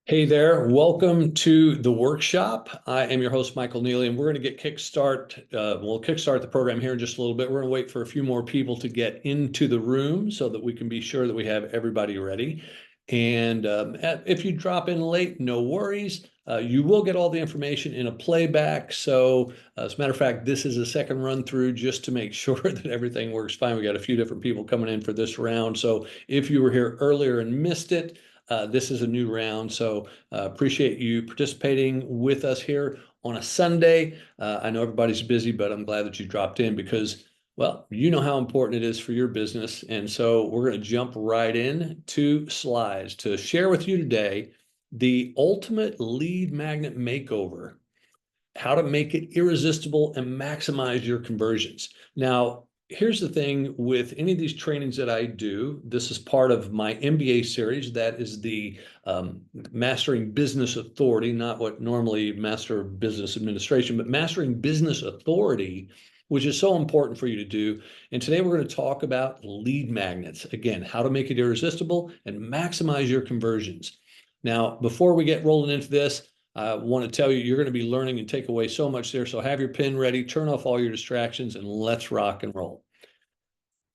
Hey there, welcome to the workshop. I am your host, Michael Neely, and we're going to get we'll kickstart the program here in just a little bit. We're going to wait for a few more people to get into the room so that we can be sure that we have everybody ready. And if you drop in late, no worries. You will get all the information in a playback. So as a matter of fact, this is a second run through just to make sure that everything works fine. We got a few different people coming in for this round. So if you were here earlier and missed it, this is a new round, so appreciate you participating with us here on a Sunday. I know everybody's busy, but I'm glad that you dropped in because, well, you know how important it is for your business. And so we're going to jump right in to slides to share with you today the ultimate lead magnet makeover, how to make it irresistible and maximize your conversions. Now, here's the thing with any of these trainings that I do, this is part of my MBA series. That is the Mastering Business Authority, not what normally Master of Business Administration, but Mastering Business Authority, which is so important for you to do. And today we're going to talk about lead magnets. Again, how to make it irresistible and maximize your conversions. Now, before we get rolling into this, I want to tell you, you're going to be learning and take away so much there. So have your pen ready, turn off all your distractions, and let's rock and roll.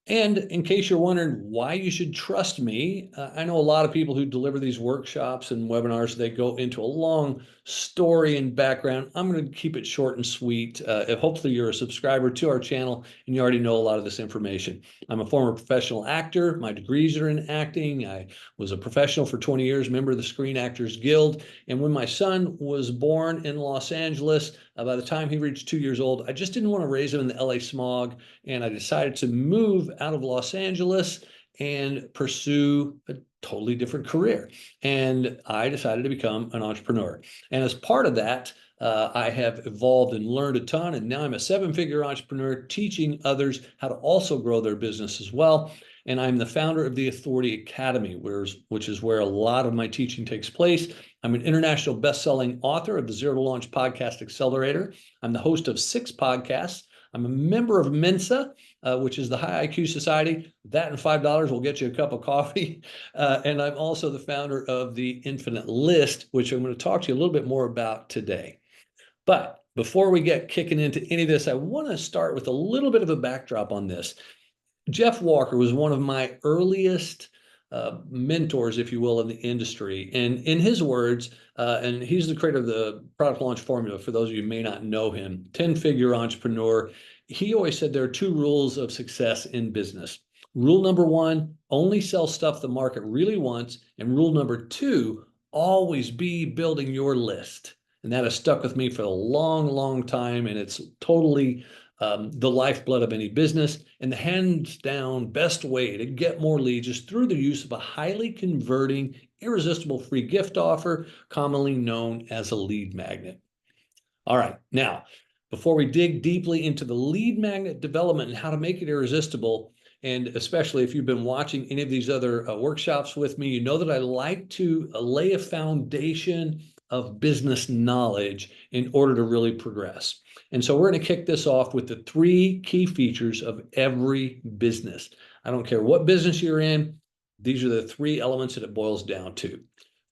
And in case you're wondering why you should trust me, I know a lot of people who deliver these workshops and webinars, they go into a long story and background. I'm going to keep it short and sweet. Hopefully you're a subscriber to our channel and you already know a lot of this information. I'm a former professional actor. My degrees are in acting. I was a professional for 20 years, member of the Screen Actors Guild. And when my son was born in Los Angeles, by the time he reached 2 years old, I just didn't want to raise him in the LA smog. And I decided to move out of Los Angeles and pursue a totally different career. And I decided to become an entrepreneur. And as part of that, I have evolved and learned a ton. And now I'm a seven-figure entrepreneur teaching others how to also grow their business as well. And I'm the founder of the Authority Academy, which is where a lot of my teaching takes place. I'm an international best-selling author of the Zero to Launch Podcast Accelerator. I'm the host of 6 podcasts. I'm a member of Mensa, which is the High IQ Society. That and $5 will get you a cup of coffee. And I'm also the founder of the Infinite List, which I'm going to talk to you a little bit more about today. But before we get kicking into any of this, I want to start with a little bit of a backdrop on this. Jeff Walker was one of my earliest mentors, if you will, in the industry. And in his words, and he's the creator of the product launch formula, for those of you who may not know him, 10-figure entrepreneur. He always said there are 2 rules of success in business. Rule number 1, only sell stuff the market really wants. And rule number 2, always be building your list. And that has stuck with me for a long, long time. And it's totally the lifeblood of any business. And the hands down best way to get more leads is through the use of a highly converting, irresistible free gift offer, commonly known as a lead magnet. All right, now, before we dig deeply into the lead magnet development and how to make it irresistible, and especially if you've been watching any of these other workshops with me, you know that I like to lay a foundation of business knowledge in order to really progress. And so we're going to kick this off with the 3 key features of every business. I don't care what business you're in, these are the 3 elements that it boils down to.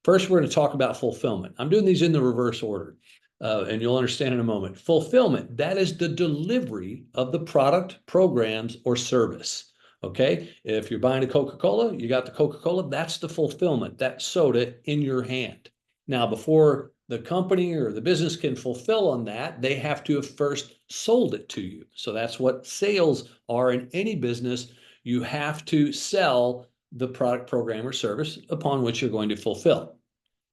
First, we're going to talk about fulfillment. I'm doing these in the reverse order, and you'll understand in a moment. Fulfillment, that is the delivery of the product, programs, or service. Okay, if you're buying a Coca-Cola, you got the Coca-Cola, that's the fulfillment, that soda in your hand. Now, before the company or the business can fulfill on that, they have to have first sold it to you. So that's what sales are in any business. You have to sell the product, program, or service upon which you're going to fulfill.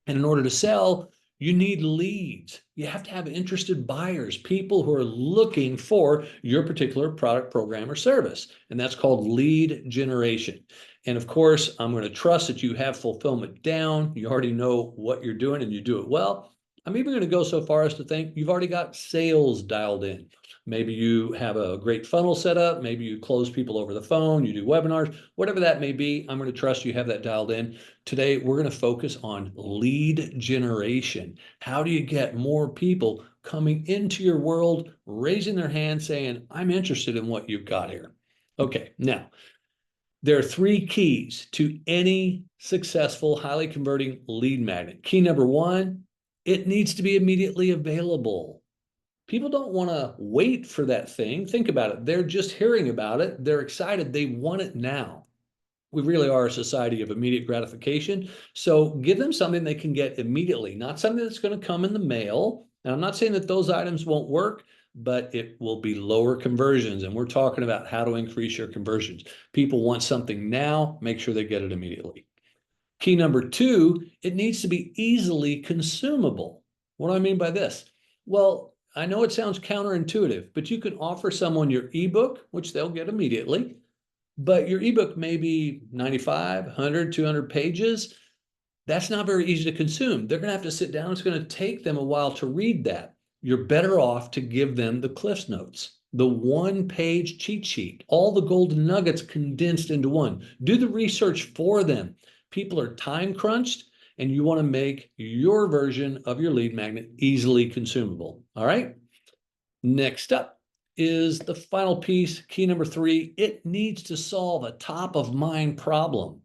And in order to sell, you need leads. You have to have interested buyers, people who are looking for your particular product, program, or service. And that's called lead generation. And of course, I'm going to trust that you have fulfillment down. You already know what you're doing and you do it well. I'm even going to go so far as to think you've already got sales dialed in. Maybe you have a great funnel set up. Maybe you close people over the phone. You do webinars, whatever that may be. I'm going to trust you have that dialed in. Today, we're going to focus on lead generation. How do you get more people coming into your world, raising their hand, saying, I'm interested in what you've got here? Okay, now, There are three keys to any successful, highly converting lead magnet. Key number one, it needs to be immediately available. People don't want to wait for that thing. Think about it. They're just hearing about it. They're excited. They want it now. We really are a society of immediate gratification. So give them something they can get immediately, not something that's going to come in the mail. And I'm not saying that those items won't work, but it will be lower conversions. And we're talking about how to increase your conversions. People want something now, make sure they get it immediately. Key number two, it needs to be easily consumable. What do I mean by this? Well, I know it sounds counterintuitive, but you can offer someone your ebook, which they'll get immediately, but your ebook may be 95, 100, 200 pages. That's not very easy to consume. They're going to have to sit down. It's going to take them a while to read that. You're better off to give them the Cliff Notes, the one-page cheat sheet, all the golden nuggets condensed into one. Do the research for them. People are time crunched, and you want to make your version of your lead magnet easily consumable. All right? Next up is the final piece, key number three. It needs to solve a top-of-mind problem.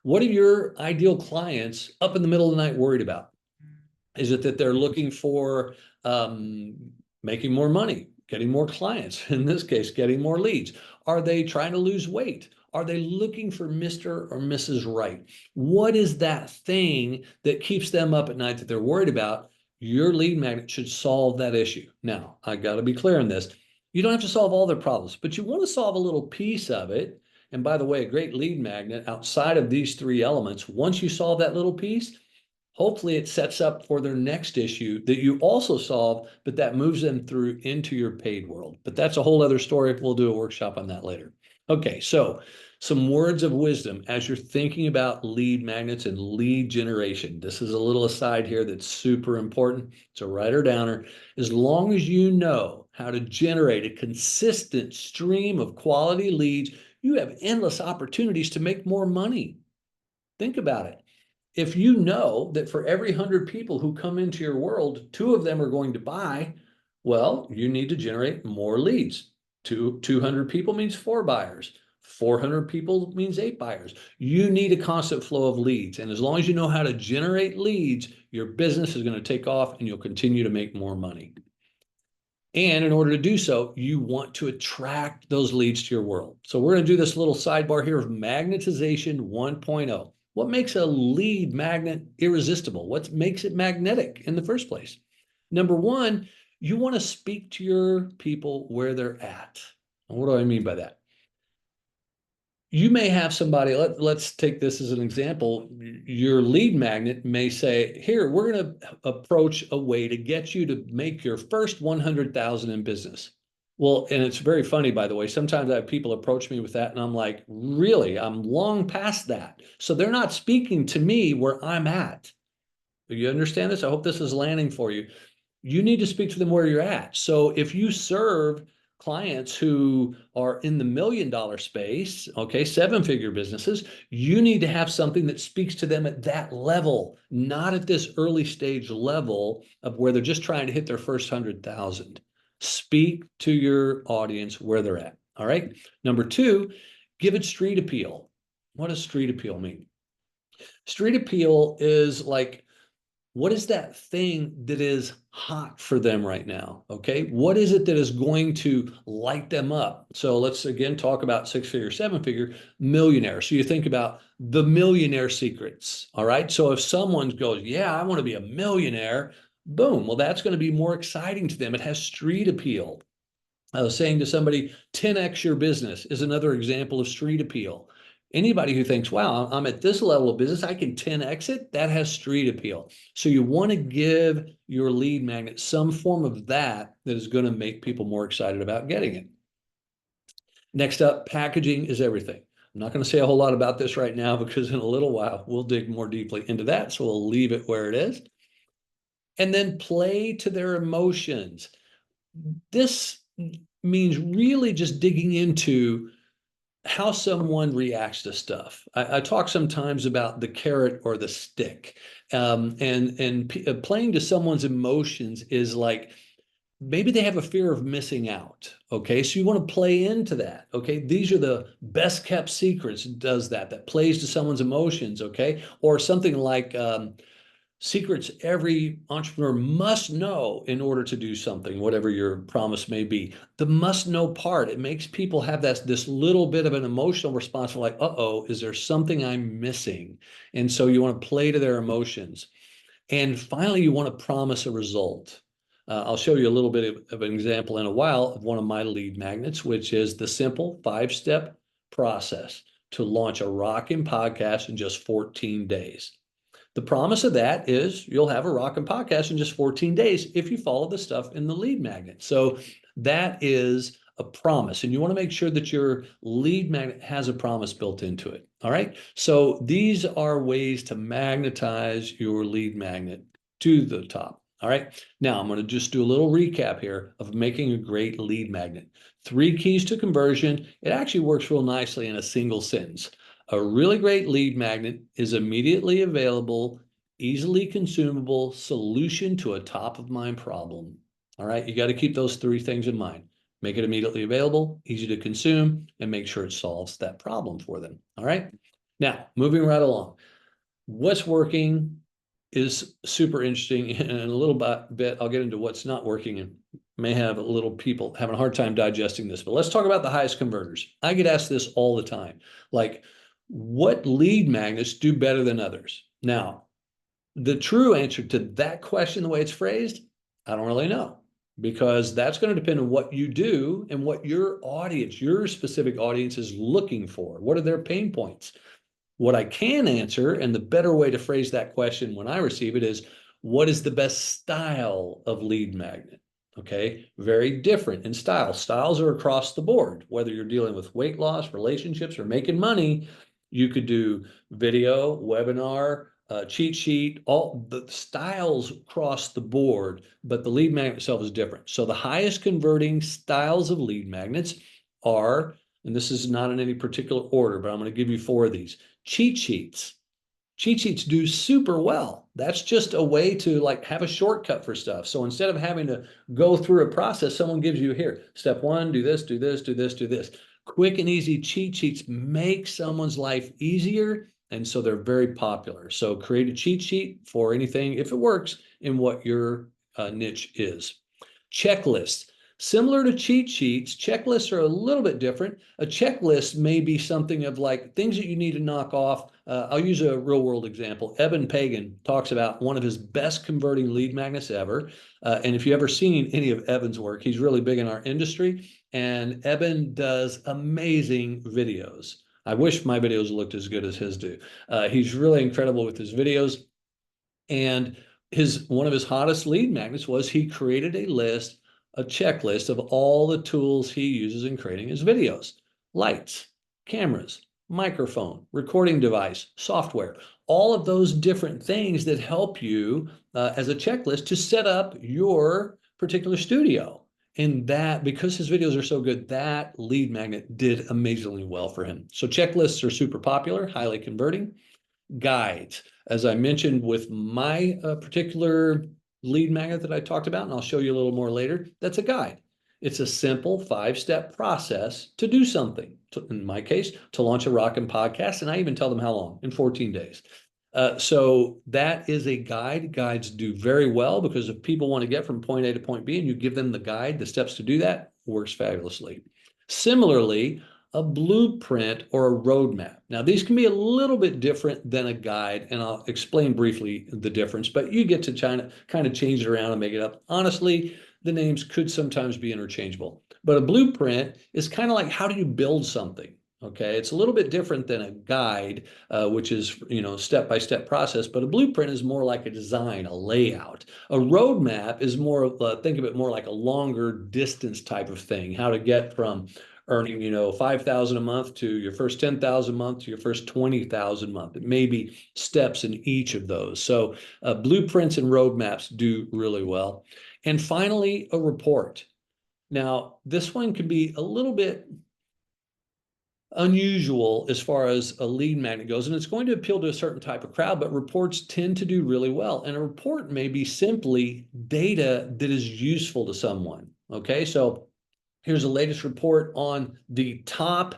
What are your ideal clients up in the middle of the night worried about? Is it that they're looking for making more money, getting more clients, in this case, getting more leads? Are they trying to lose weight? Are they looking for Mr. or Mrs. Right? What is that thing that keeps them up at night that they're worried about? Your lead magnet should solve that issue. Now, I got to be clear on this. You don't have to solve all their problems, but you want to solve a little piece of it. And by the way, a great lead magnet outside of these three elements, once you solve that little piece, hopefully it sets up for their next issue that you also solve, but that moves them through into your paid world. But that's a whole other story. We'll do a workshop on that later. Okay, so some words of wisdom as you're thinking about lead magnets and lead generation. This is a little aside here that's super important. It's a writer-downer. As long as you know how to generate a consistent stream of quality leads, you have endless opportunities to make more money. Think about it. If you know that for every 100 people who come into your world, 2 of them are going to buy, well, you need to generate more leads. 200 people means 4 buyers. 400 people means 8 buyers. You need a constant flow of leads. And as long as you know how to generate leads, your business is going to take off and you'll continue to make more money. And in order to do so, you want to attract those leads to your world. So we're going to do this little sidebar here of magnetization 1.0. What makes a lead magnet irresistible? What makes it magnetic in the first place? Number one, you want to speak to your people where they're at. And what do I mean by that? You may have somebody, let's take this as an example. Your lead magnet may say, here, we're going to approach a way to get you to make your first 100,000 in business. Well, and it's very funny, by the way. Sometimes I have people approach me with that and I'm like, really, I'm long past that. So they're not speaking to me where I'm at. Do you understand this? I hope this is landing for you. You need to speak to them where you're at. So if you serve clients who are in the $1 million space, okay, 7-figure businesses, you need to have something that speaks to them at that level, not at this early stage level of where they're just trying to hit their first 100,000. Speak to your audience where they're at. All right. Number 2, give it street appeal. What does street appeal mean? Street appeal is like, what is that thing that is hot for them right now? Okay. What is it that is going to light them up? So let's again talk about 6-figure, 7-figure millionaire. So you think about the millionaire secrets. All right. So if someone goes, yeah, I want to be a millionaire, boom. Well, that's going to be more exciting to them. It has street appeal. I was saying to somebody, 10x your business is another example of street appeal. Anybody who thinks, wow, I'm at this level of business, I can 10x it, that has street appeal. So you want to give your lead magnet some form of that is going to make people more excited about getting it. Next up, packaging is everything. I'm not going to say a whole lot about this right now because in a little while, we'll dig more deeply into that. So we'll leave it where it is. And then play to their emotions. This means really just digging into how someone reacts to stuff. I talk sometimes about the carrot or the stick, and playing to someone's emotions is like maybe they have a fear of missing out. Okay, so you want to play into that. Okay, these are the best kept secrets. Does that plays to someone's emotions? Okay, or something like secrets every entrepreneur must know in order to do something, whatever your promise may be. The must know part, it makes people have this little bit of an emotional response for like, uh-oh, is there something I'm missing? And so you want to play to their emotions. And finally, you want to promise a result. I'll show you a little bit of an example in a while of one of my lead magnets, which is the simple 5-step process to launch a rocking podcast in just 14 days. The promise of that is you'll have a rocking podcast in just 14 days if you follow the stuff in the lead magnet. So that is a promise, and you want to make sure that your lead magnet has a promise built into it. All right. So these are ways to magnetize your lead magnet to the top. All right. Now I'm going to just do a little recap here of making a great lead magnet. 3 keys to conversion. It actually works real nicely in a single sentence. A really great lead magnet is immediately available, easily consumable solution to a top of mind problem. All right. You got to keep those 3 things in mind. Make it immediately available, easy to consume, and make sure it solves that problem for them. All right. Now, moving right along. What's working is super interesting. And in a little bit, I'll get into what's not working and may have a little people having a hard time digesting this. But let's talk about the highest converters. I get asked this all the time. Like, what lead magnets do better than others? Now, the true answer to that question, the way it's phrased, I don't really know, because that's going to depend on what you do and what your audience, your specific audience is looking for. What are their pain points? What I can answer, and the better way to phrase that question when I receive it is, what is the best style of lead magnet? Okay, very different in style. Styles are across the board. Whether you're dealing with weight loss, relationships, or making money, you could do video, webinar, cheat sheet, all the styles across the board, but the lead magnet itself is different. So the highest converting styles of lead magnets are, and this is not in any particular order, but I'm going to give you 4 of these. Cheat sheets. Cheat sheets do super well. That's just a way to like have a shortcut for stuff. So instead of having to go through a process, someone gives you here, step 1, do this, do this, do this, do this. Quick and easy cheat sheets make someone's life easier, and so they're very popular. So create a cheat sheet for anything, if it works, in what your niche is. Checklists. Similar to cheat sheets, checklists are a little bit different. A checklist may be something of like things that you need to knock off. I'll use a real world example. Eben Pagan talks about one of his best converting lead magnets ever. And if you've ever seen any of Eben's work, he's really big in our industry. And Eben does amazing videos. I wish my videos looked as good as his do. He's really incredible with his videos. And one of his hottest lead magnets was he created a checklist of all the tools he uses in creating his videos. Lights, cameras, microphone, recording device, software, all of those different things that help you as a checklist to set up your particular studio. And that, because his videos are so good, that lead magnet did amazingly well for him. So checklists are super popular, highly converting. Guides. As I mentioned with my particular lead magnet that I talked about, and I'll show you a little more later, that's a guide. It's a simple 5-step process to do something. In my case, to launch a rockin' podcast, and I even tell them how long, in 14 days. So that is a guide. Guides do very well because if people want to get from point A to point B and you give them the guide, the steps to do that, works fabulously. Similarly, a blueprint or a roadmap. Now, these can be a little bit different than a guide, and I'll explain briefly the difference, but you get to kind of change it around and make it up. Honestly, the names could sometimes be interchangeable, but a blueprint is kind of like, how do you build something? Okay, it's a little bit different than a guide, which is, step-by-step process, but a blueprint is more like a design, a layout. A roadmap is more of, think of it more like a longer distance type of thing, how to get from earning, $5,000 a month to your first $10,000 a month to your first $20,000 a month. It may be steps in each of those. So blueprints and roadmaps do really well. And finally, a report. Now, this one can be a little bit unusual as far as a lead magnet goes, and it's going to appeal to a certain type of crowd, but reports tend to do really well. And a report may be simply data that is useful to someone. Okay, so here's the latest report on the top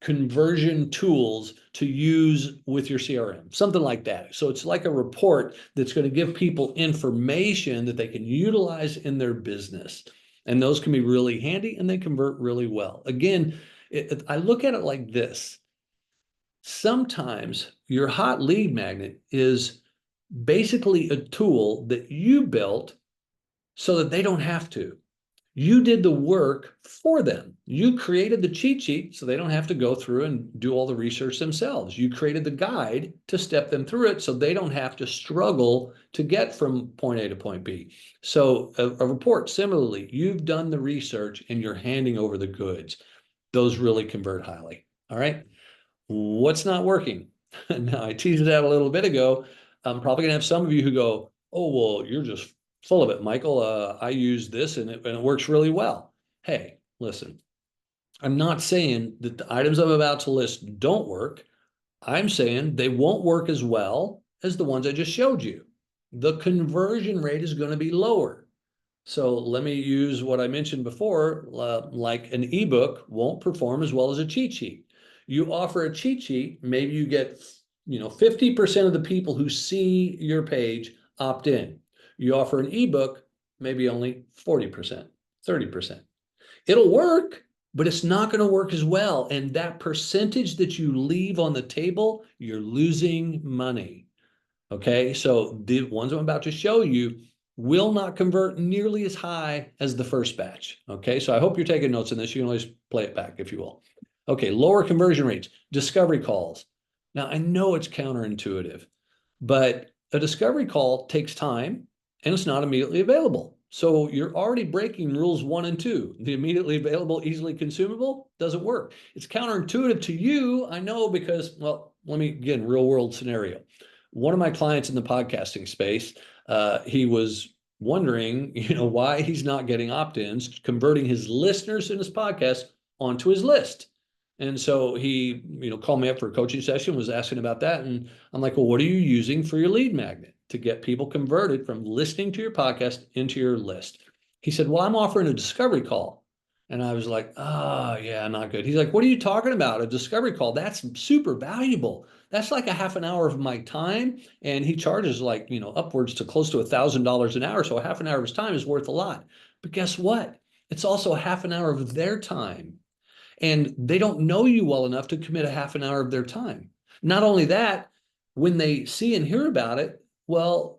conversion tools to use with your CRM, something like that. So it's like a report that's going to give people information that they can utilize in their business. And those can be really handy and they convert really well. Again, I look at it like this. Sometimes your hot lead magnet is basically a tool that you built so that they don't have to. You did the work for them. You created the cheat sheet so they don't have to go through and do all the research themselves. You created the guide to step them through it so they don't have to struggle to get from point A to point B. So a report, similarly, you've done the research and you're handing over the goods. Those really convert highly. All right. What's not working? Now, I teased it out a little bit ago. I'm probably going to have some of you who go, oh, well, you're just full of it, Michael. I use this and it works really well. Hey, listen, I'm not saying that the items I'm about to list don't work. I'm saying they won't work as well as the ones I just showed you. The conversion rate is going to be lower. So let me use what I mentioned before, like an ebook won't perform as well as a cheat sheet. You offer a cheat sheet, maybe you get 50% of the people who see your page opt in. You offer an ebook, maybe only 40%, 30%. It'll work, but it's not going to work as well. And that percentage that you leave on the table, you're losing money. Okay, so the ones I'm about to show you will not convert nearly as high as the first batch. Okay, so I hope you're taking notes on this. You can always play it back if you will. Okay, lower conversion rates, discovery calls. Now, I know it's counterintuitive, but a discovery call takes time and it's not immediately available. So you're already breaking rules 1 and 2. The immediately available, easily consumable doesn't work. It's counterintuitive to you, I know, because, well, let me, again, real world scenario. One of my clients in the podcasting space, he was wondering, why he's not getting opt-ins, converting his listeners in his podcast onto his list. And so he, called me up for a coaching session, was asking about that. And I'm like, well, what are you using for your lead magnet to get people converted from listening to your podcast into your list? He said, well, I'm offering a discovery call. And I was like, oh, yeah, not good. He's like, what are you talking about? A discovery call? That's super valuable. That's like a half an hour of my time. And he charges like, upwards to close to $1,000 an hour. So a half an hour of his time is worth a lot. But guess what? It's also a half an hour of their time. And they don't know you well enough to commit a half an hour of their time. Not only that, when they see and hear about it, well,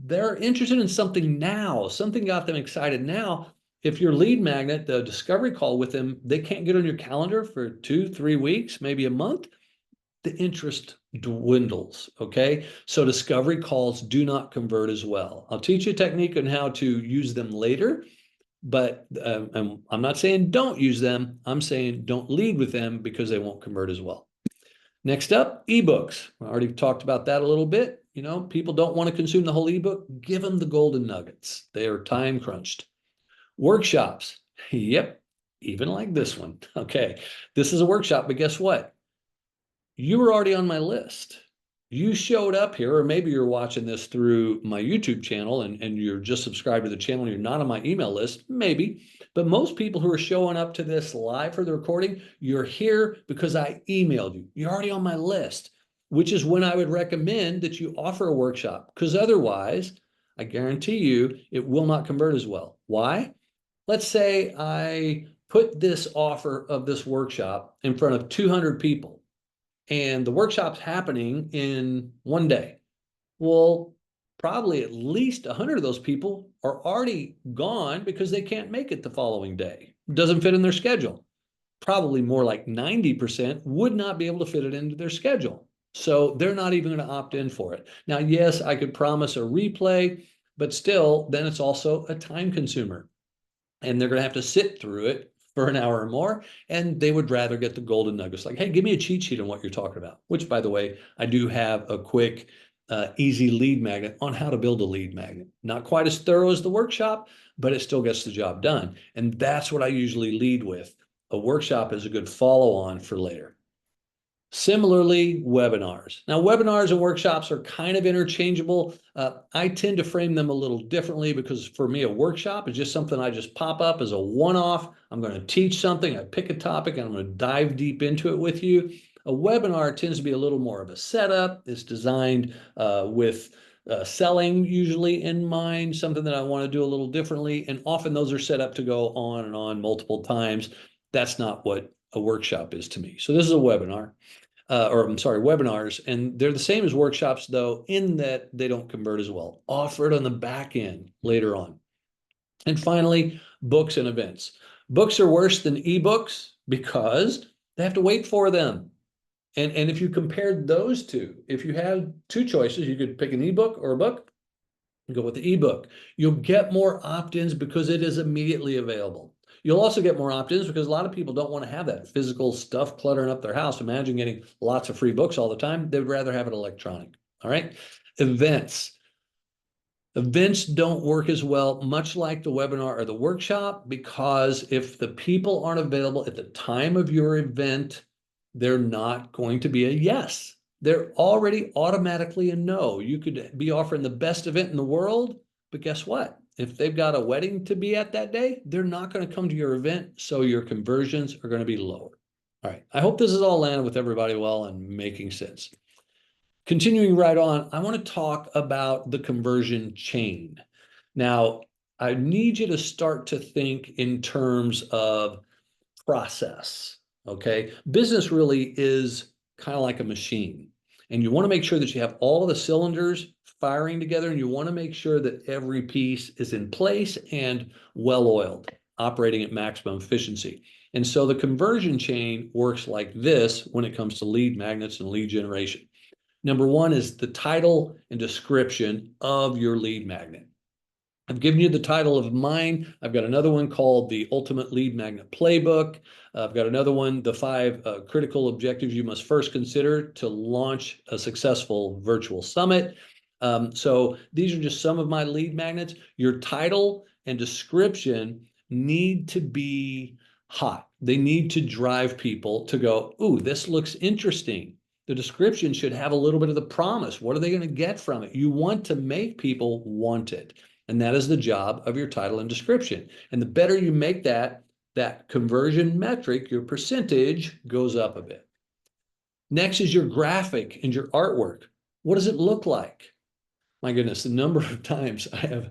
they're interested in something now. Something got them excited now. If your lead magnet, the discovery call with them, they can't get on your calendar for 2-3 weeks, maybe a month, the interest dwindles. Okay. So discovery calls do not convert as well. I'll teach you a technique on how to use them later. But I'm not saying don't use them. I'm saying don't lead with them because they won't convert as well. Next up, ebooks. I already talked about that a little bit. People don't want to consume the whole ebook. Give them the golden nuggets. They are time crunched. Workshops. Yep. Even like this one. Okay. This is a workshop, but guess what? You were already on my list. You showed up here, or maybe you're watching this through my YouTube channel and you're just subscribed to the channel and you're not on my email list, maybe. But most people who are showing up to this live for the recording, you're here because I emailed you. You're already on my list, which is when I would recommend that you offer a workshop, because otherwise, I guarantee you, it will not convert as well. Why? Let's say I put this offer of this workshop in front of 200 people. And the workshop's happening in one day. Well, probably at least 100 of those people are already gone because they can't make it the following day. It doesn't fit in their schedule. Probably more like 90% would not be able to fit it into their schedule. So they're not even going to opt in for it. Now, yes, I could promise a replay, but still, then it's also a time consumer. And they're going to have to sit through it for an hour or more, and they would rather get the golden nuggets. Like, hey, give me a cheat sheet on what you're talking about, which, by the way, I do have a quick, easy lead magnet on how to build a lead magnet. Not quite as thorough as the workshop, but it still gets the job done. And that's what I usually lead with. a workshop is a good follow-on for later. Similarly, webinars. Now, webinars and workshops are kind of interchangeable. I tend to frame them a little differently because for me, a workshop is just something I just pop up as a one-off. I'm going to teach something, I pick a topic, and I'm going to dive deep into it with you. A webinar tends to be a little more of a setup. It's designed with selling usually in mind, something that I want to do a little differently. And often those are set up to go on and on multiple times. That's not what a workshop is to me. So this is a webinar. Webinars, and they're the same as workshops, though, in that they don't convert as well. Offered on the back end later on. And finally, books and events. Books are worse than ebooks because they have to wait for them. And if you compared those two, if you had two choices, you could pick an ebook or a book and go with the ebook. You'll get more opt-ins because it is immediately available. You'll also get more opt-ins because a lot of people don't want to have that physical stuff cluttering up their house. Imagine getting lots of free books all the time. They would rather have it electronic. All right. Events. Events don't work as well, much like the webinar or the workshop, because if the people aren't available at the time of your event, they're not going to be a yes. They're already automatically a no. You could be offering the best event in the world, but guess what? If they've got a wedding to be at that day, they're not going to come to your event, so your conversions are going to be lower. All right, I hope this is all landed with everybody well and making sense. Continuing right on, I want to talk about the conversion chain. Now, I need you to start to think in terms of process, okay? Business really is kind of like a machine, and you want to make sure that you have all the cylinders firing together, and you want to make sure that every piece is in place and well-oiled, operating at maximum efficiency. And so the conversion chain works like this when it comes to lead magnets and lead generation. Number one is the title and description of your lead magnet. I've given you the title of mine. I've got another one called the Ultimate Lead Magnet Playbook. I've got another one, the 5 critical objectives you must first consider to launch a successful virtual summit. So these are just some of my lead magnets. Your title and description need to be hot. They need to drive people to go, ooh, this looks interesting. The description should have a little bit of the promise. What are they going to get from it? You want to make people want it. And that is the job of your title and description. And the better you make that conversion metric, your percentage goes up a bit. Next is your graphic and your artwork. What does it look like? My goodness, the number of times I have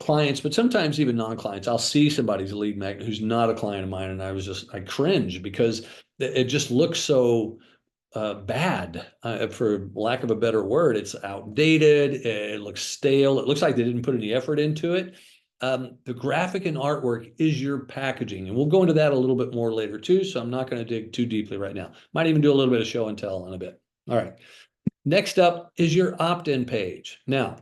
clients, but sometimes even non-clients, I'll see somebody's lead magnet who's not a client of mine, and I cringe because it just looks so bad, for lack of a better word. It's outdated. It looks stale. It looks like they didn't put any effort into it. The graphic and artwork is your packaging, and we'll go into that a little bit more later too, so I'm not going to dig too deeply right now. Might even do a little bit of show and tell in a bit. All right. Next up is your opt-in page. Now,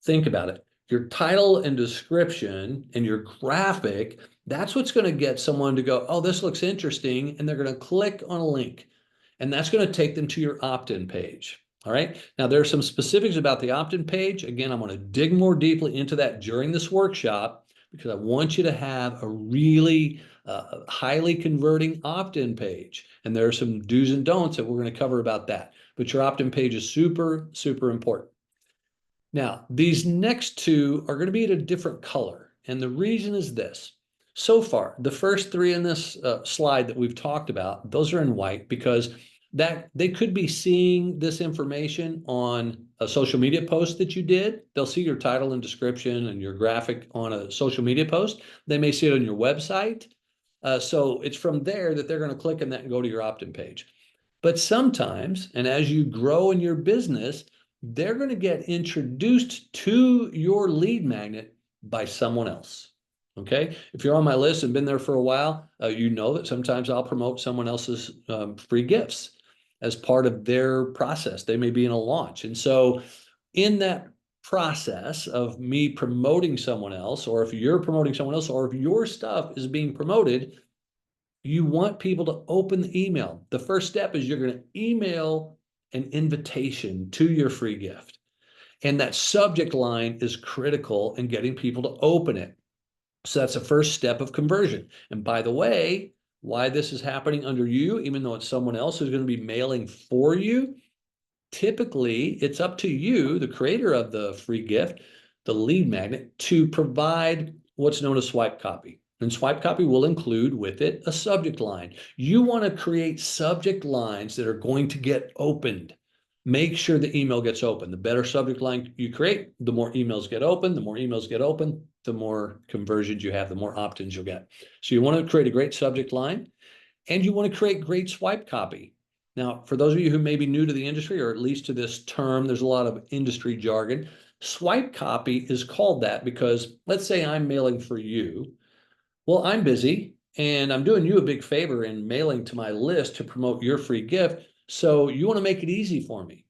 think about it. Your title and description and your graphic, that's what's going to get someone to go, oh, this looks interesting, and they're going to click on a link. And that's going to take them to your opt-in page. All right. Now, there are some specifics about the opt-in page. Again, I'm going to dig more deeply into that during this workshop because I want you to have a really highly converting opt-in page. And there are some do's and don'ts that we're going to cover about that. But your opt-in page is super, super important. Now, these next two are going to be at a different color. And the reason is this. So far, the first 3 in this slide that we've talked about, those are in white because that they could be seeing this information on a social media post that you did. They'll see your title and description and your graphic on a social media post. They may see it on your website. So it's from there that they're going to click on that and go to your opt-in page. But sometimes, and as you grow in your business, they're going to get introduced to your lead magnet by someone else. Okay, if you're on my list and been there for a while, you know that sometimes I'll promote someone else's free gifts as part of their process. They may be in a launch. And so in that process of me promoting someone else, or if you're promoting someone else, or if your stuff is being promoted, you want people to open the email. The first step is you're going to email an invitation to your free gift. And that subject line is critical in getting people to open it. So that's the first step of conversion. And by the way, why this is happening under you, even though it's someone else who's going to be mailing for you, typically it's up to you, the creator of the free gift, the lead magnet, to provide what's known as swipe copy. And swipe copy will include with it a subject line. You want to create subject lines that are going to get opened. Make sure the email gets open. The better subject line you create, the more emails get open. The more emails get open, the more conversions you have, the more opt-ins you'll get. So you want to create a great subject line, and you want to create great swipe copy. Now, for those of you who may be new to the industry, or at least to this term, there's a lot of industry jargon. Swipe copy is called that because let's say I'm mailing for you. Well, I'm busy and I'm doing you a big favor in mailing to my list to promote your free gift. So you want to make it easy for me.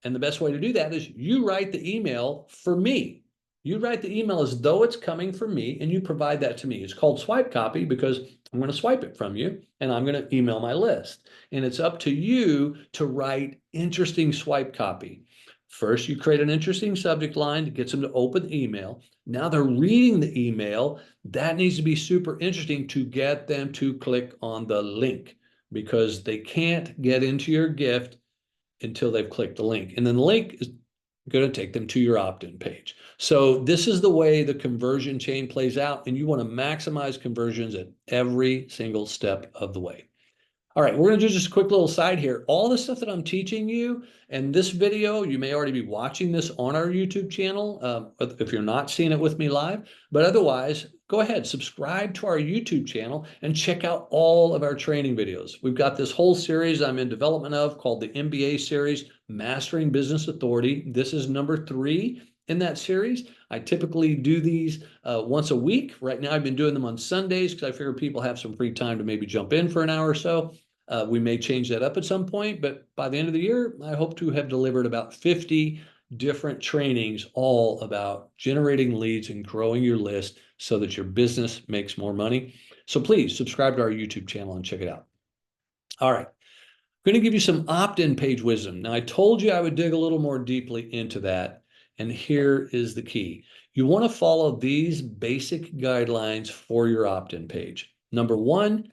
And the best way to do that is you write the email for me. You write the email as though it's coming from me, and you provide that to me. It's called swipe copy because I'm going to swipe it from you and I'm going to email my list. And it's up to you to write interesting swipe copy. First, you create an interesting subject line that gets them to open the email. Now they're reading the email. That needs to be super interesting to get them to click on the link, because they can't get into your gift until they've clicked the link. And then the link is going to take them to your opt-in page. So this is the way the conversion chain plays out, and you want to maximize conversions at every single step of the way. All right, we're going to do just a quick little side here. All the stuff that I'm teaching you and this video, you may already be watching this on our YouTube channel if you're not seeing it with me live. But otherwise, go ahead, subscribe to our YouTube channel and check out all of our training videos. We've got this whole series I'm in development of called the MBA series, Mastering Business Authority. This is number 3 in that series. I typically do these once a week. Right now, I've been doing them on Sundays because I figure people have some free time to maybe jump in for an hour or so. We may change that up at some point, but by the end of the year, I hope to have delivered about 50 different trainings, all about generating leads and growing your list so that your business makes more money. So please subscribe to our YouTube channel and check it out. All right. I'm going to give you some opt-in page wisdom. Now, I told you I would dig a little more deeply into that, and here is the key. You want to follow these basic guidelines for your opt-in page. Number 1,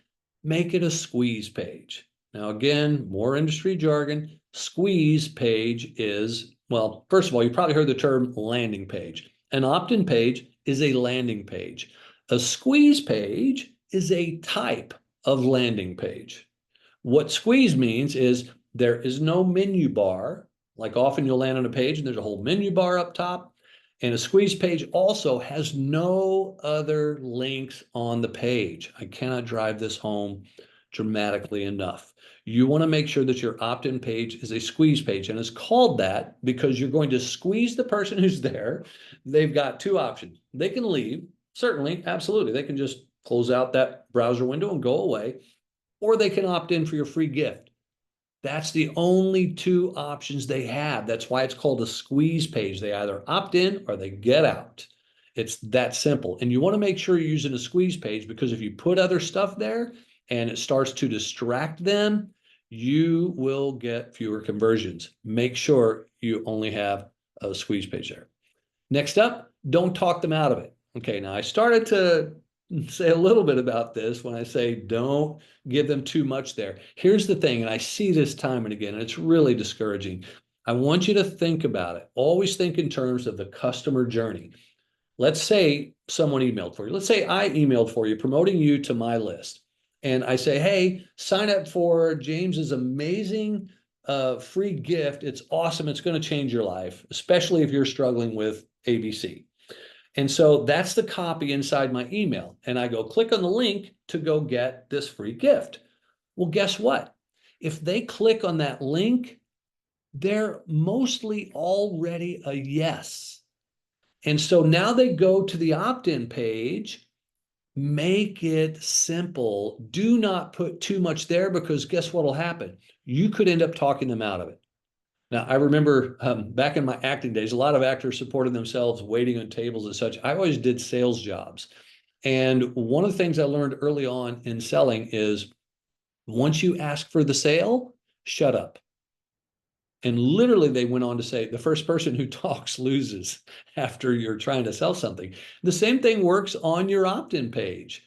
make it a squeeze page. Now, again, more industry jargon. Squeeze page is, well, first of all, you probably heard the term landing page. An opt-in page is a landing page. A squeeze page is a type of landing page. What squeeze means is there is no menu bar. Like often you'll land on a page and there's a whole menu bar up top. And a squeeze page also has no other links on the page. I cannot drive this home dramatically enough. You want to make sure that your opt-in page is a squeeze page, and it's called that because you're going to squeeze the person who's there. They've got 2 options. They can leave, certainly, absolutely. They can just close out that browser window and go away, or they can opt in for your free gift. That's the only 2 options they have. That's why it's called a squeeze page. They either opt in or they get out. It's that simple. And you want to make sure you're using a squeeze page, because if you put other stuff there and it starts to distract them, you will get fewer conversions. Make sure you only have a squeeze page there. Next up, don't talk them out of it. Okay, now I started to say a little bit about this when I say don't give them too much there. Here's the thing, and I see this time and again, and it's really discouraging. I want you to think about it. Always think in terms of the customer journey. Let's say someone emailed for you. Let's say I emailed for you, promoting you to my list. And I say, hey, sign up for James's amazing free gift. It's awesome. It's going to change your life, especially if you're struggling with ABC. And so that's the copy inside my email. And I go click on the link to go get this free gift. Well, guess what? If they click on that link, they're mostly already a yes. And so now they go to the opt-in page. Make it simple. Do not put too much there, because guess what will happen? You could end up talking them out of it. Now, I remember back in my acting days, a lot of actors supported themselves waiting on tables and such. I always did sales jobs. And one of the things I learned early on in selling is once you ask for the sale, shut up. And literally they went on to say, the first person who talks loses after you're trying to sell something. The same thing works on your opt-in page.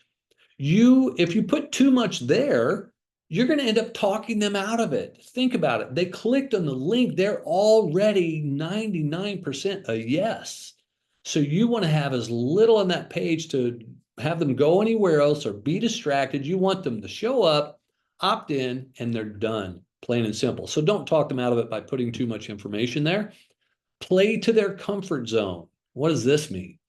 If you put too much there, you're going to end up talking them out of it. Think about it. They clicked on the link. They're already 99% a yes. So you want to have as little on that page to have them go anywhere else or be distracted. You want them to show up, opt in, and they're done, plain and simple. So don't talk them out of it by putting too much information there. Play to their comfort zone. What does this mean?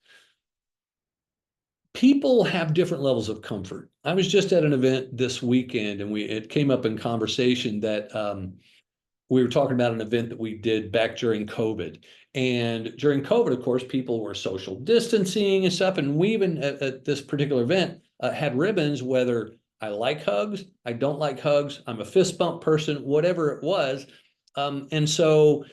People have different levels of comfort. I was just at an event this weekend, and it came up in conversation that we were talking about an event that we did back during COVID. And during COVID, of course, people were social distancing and stuff. And we even at this particular event had ribbons, whether I like hugs, I don't like hugs, I'm a fist bump person, whatever it was. And so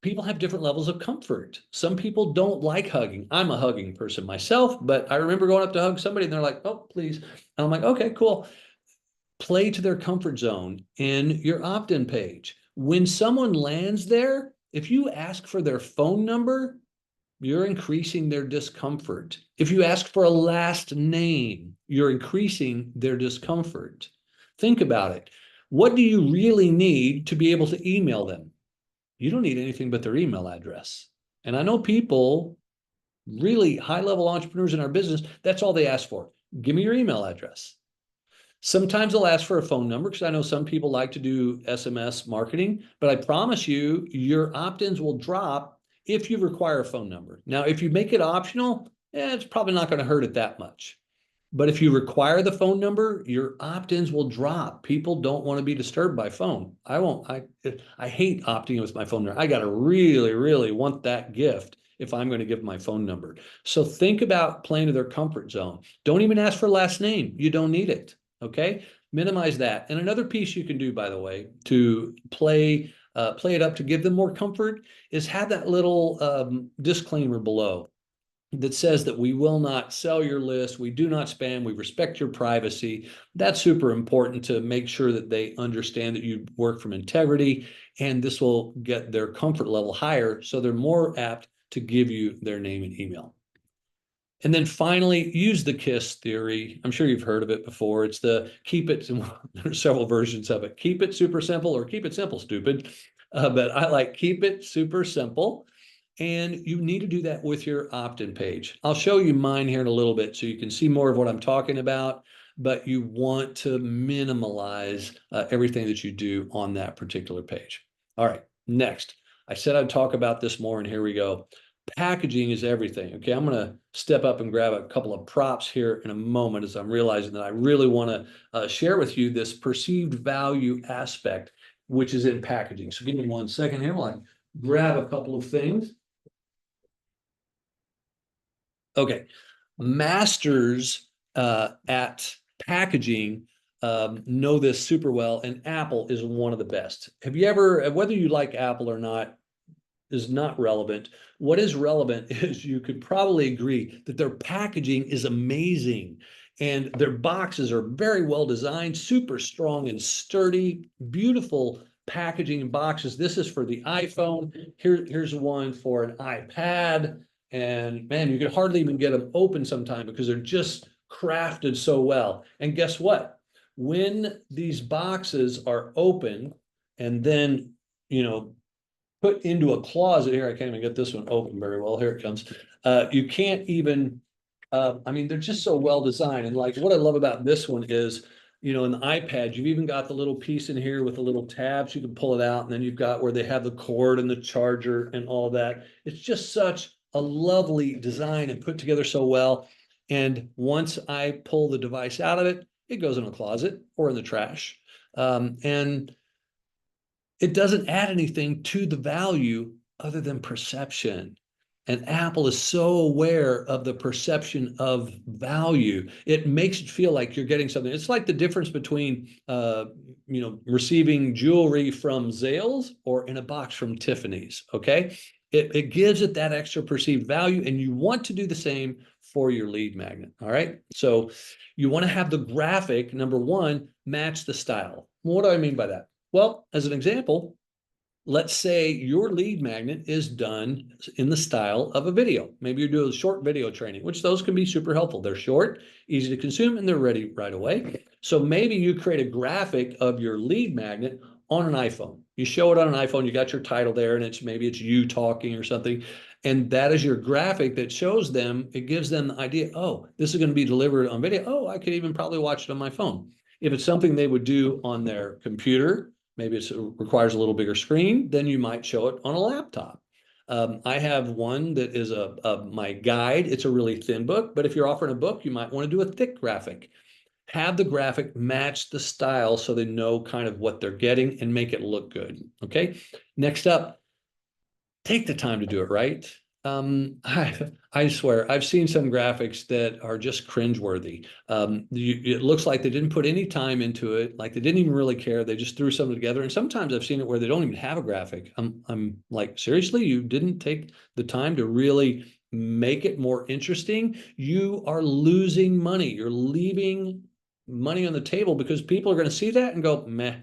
people have different levels of comfort. Some people don't like hugging. I'm a hugging person myself, but I remember going up to hug somebody and they're like, oh, please. And I'm like, okay, cool. Play to their comfort zone in your opt-in page. When someone lands there, if you ask for their phone number, you're increasing their discomfort. If you ask for a last name, you're increasing their discomfort. Think about it. What do you really need to be able to email them? You don't need anything but their email address. And I know people, really high-level entrepreneurs in our business, that's all they ask for. Give me your email address. Sometimes they'll ask for a phone number because I know some people like to do SMS marketing, but I promise you, your opt-ins will drop if you require a phone number. Now, if you make it optional, it's probably not going to hurt it that much. But if you require the phone number, your opt-ins will drop. People don't want to be disturbed by phone. I hate opting in with my phone number. I got to really, really want that gift if I'm going to give my phone number. So think about playing to their comfort zone. Don't even ask for last name. You don't need it. Okay. Minimize that. And another piece you can do, by the way, to play it up to give them more comfort is have that little disclaimer below that says that we will not sell your list, we do not spam, we respect your privacy. That's super important to make sure that they understand that you work from integrity, and this will get their comfort level higher so they're more apt to give you their name and email. And then finally, use the KISS theory. I'm sure you've heard of it before. It's the keep it, there's several versions of it. Keep it super simple or keep it simple, stupid. But I like keep it super simple. And you need to do that with your opt-in page. I'll show you mine here in a little bit so you can see more of what I'm talking about, but you want to minimize everything that you do on that particular page. All right, next. I said I'd talk about this more, and here we go. Packaging is everything. Okay, I'm going to step up and grab a couple of props here in a moment as I'm realizing that I really want to share with you this perceived value aspect, which is in packaging. So give me 1 second here while I grab a couple of things. Okay, masters at packaging know this super well, and Apple is one of the best. Have you ever, whether you like Apple or not, is not relevant. What is relevant is you could probably agree that their packaging is amazing, and their boxes are very well designed, super strong and sturdy, beautiful packaging and boxes. This is for the iPhone. Here's one for an iPad. And man, you can hardly even get them open sometime because they're just crafted so well. And guess what? When these boxes are open and then, put into a closet here, I can't even get this one open very well. Here it comes. You can't even, they're just so well designed. And like what I love about this one is, in the iPad, you've even got the little piece in here with the little tabs. You can pull it out, and then you've got where they have the cord and the charger and all that. It's just such a lovely design and put together so well. And once I pull the device out of it, it goes in a closet or in the trash. And it doesn't add anything to the value other than perception. And Apple is so aware of the perception of value. It makes it feel like you're getting something. It's like the difference between, receiving jewelry from Zales or in a box from Tiffany's, okay? It gives it that extra perceived value, and you want to do the same for your lead magnet, all right? So you want to have the graphic, number one, match the style. What do I mean by that? Well, as an example, Let's say your lead magnet is done in the style of a video. Maybe you're doing short video training, which those can be super helpful. They're short, easy to consume, and they're ready right away. So maybe you create a graphic of your lead magnet on an iPhone. You show it on an iPhone, you got your title there, and maybe it's you talking or something. And that is your graphic that shows them, it gives them the idea, oh, this is going to be delivered on video. Oh, I could even probably watch it on my phone. If it's something they would do on their computer, maybe it requires a little bigger screen, then you might show it on a laptop. I have one that is my guide. It's a really thin book, but if you're offering a book, you might want to do a thick graphic. Have the graphic match the style so they know kind of what they're getting and make it look good. Okay. Next up, take the time to do it right. I swear, I've seen some graphics that are just cringeworthy. It looks like they didn't put any time into it, like they didn't even really care. They just threw something together. And sometimes I've seen it where they don't even have a graphic. I'm like, seriously, you didn't take the time to really make it more interesting? You are losing money. You're leaving money on the table because people are going to see that and go, meh,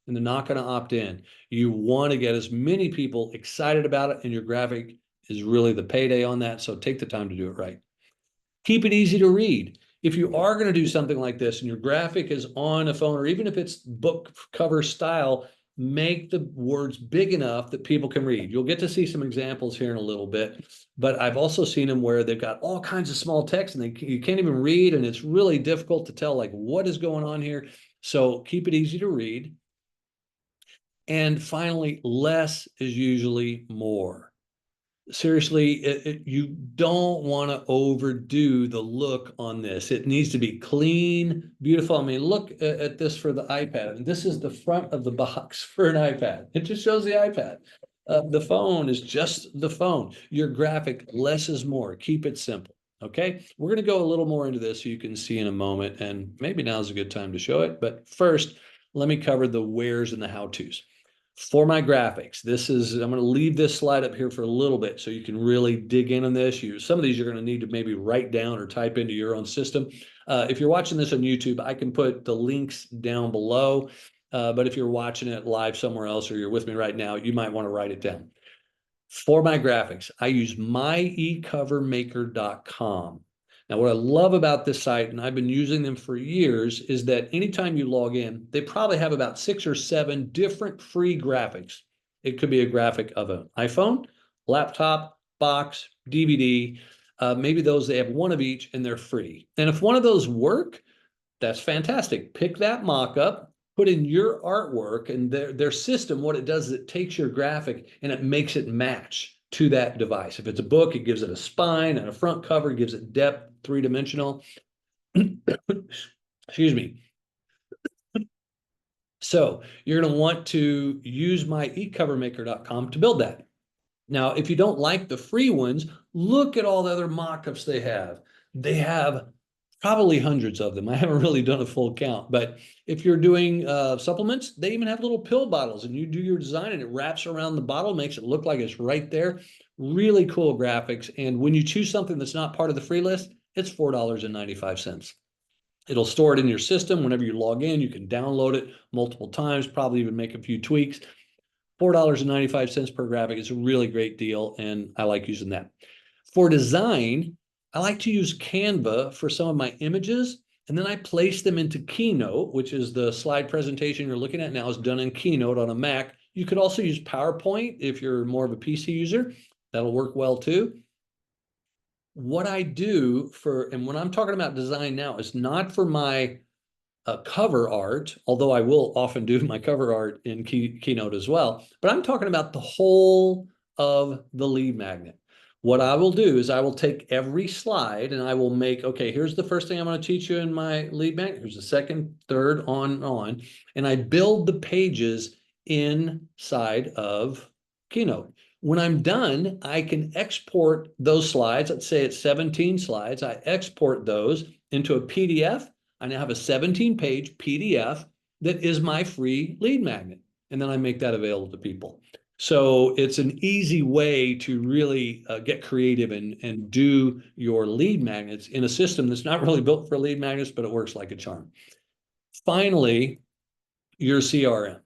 and they're not going to opt in. You want to get as many people excited about it, and your graphic is really the payday on that. So take the time to do it right. Keep it easy to read. If you are going to do something like this and your graphic is on a phone, or even if it's book cover style, make the words big enough that people can read. You'll get to see some examples here in a little bit, but I've also seen them where they've got all kinds of small text and you can't even read, and it's really difficult to tell like what is going on here. So keep it easy to read. And finally, less is usually more. Seriously, you don't want to overdo the look on this. It needs to be clean, beautiful. I mean, look at this for the iPad. And this is the front of the box for an iPad. It just shows the iPad. The phone is just the phone. Your graphic, less is more. Keep it simple. Okay, we're going to go a little more into this so you can see in a moment, and maybe now's a good time to show it. But first, let me cover the wheres and the how-tos. For my graphics, I'm going to leave this slide up here for a little bit so you can really dig in on this. Some of these you're going to need to maybe write down or type into your own system. If you're watching this on YouTube, I can put the links down below. But if you're watching it live somewhere else or you're with me right now, you might want to write it down. For my graphics, I use myecovermaker.com. Now, what I love about this site, and I've been using them for years, is that anytime you log in, they probably have about 6 or 7 different free graphics. It could be a graphic of an iPhone, laptop, box, DVD. Maybe they have one of each and they're free. And if one of those work, that's fantastic. Pick that mock-up, put in your artwork, and their system, what it does is it takes your graphic and it makes it match to that device. If it's a book, it gives it a spine and a front cover, gives it depth, three-dimensional. Excuse me. So you're going to want to use myecovermaker.com to build that. Now, if you don't like the free ones, look at all the other mock-ups they have. They have probably hundreds of them. I haven't really done a full count, but if you're doing supplements, they even have little pill bottles, and you do your design and it wraps around the bottle, makes it look like it's right there. Really cool graphics. And when you choose something that's not part of the free list, it's $4.95. It'll store it in your system. Whenever you log in, you can download it multiple times, probably even make a few tweaks. $4.95 per graphic is a really great deal, and I like using that. For design, I like to use Canva for some of my images, and then I place them into Keynote, which is the slide presentation you're looking at now is done in Keynote on a Mac. You could also use PowerPoint if you're more of a PC user. That'll work well too. What I do and when I'm talking about design now, is not for my cover art, although I will often do my cover art in Keynote as well, but I'm talking about the whole of the lead magnet. What I will do is I will take every slide and I will make, okay, here's the first thing I'm going to teach you in my lead magnet. Here's the second, third, on. And I build the pages inside of Keynote. When I'm done, I can export those slides. Let's say it's 17 slides. I export those into a PDF. I now have a 17-page PDF that is my free lead magnet. And then I make that available to people. So it's an easy way to really get creative and do your lead magnets in a system that's not really built for lead magnets, but it works like a charm. Finally, your CRM.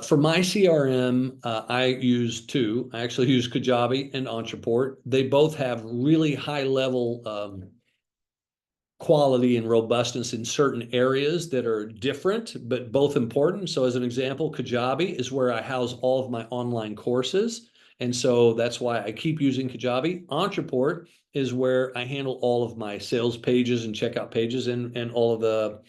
For my CRM, I use two. I actually use Kajabi and Ontraport. They both have really high level quality and robustness in certain areas that are different, but both important. So as an example, Kajabi is where I house all of my online courses. And so that's why I keep using Kajabi. Ontraport is where I handle all of my sales pages and checkout pages, and all of the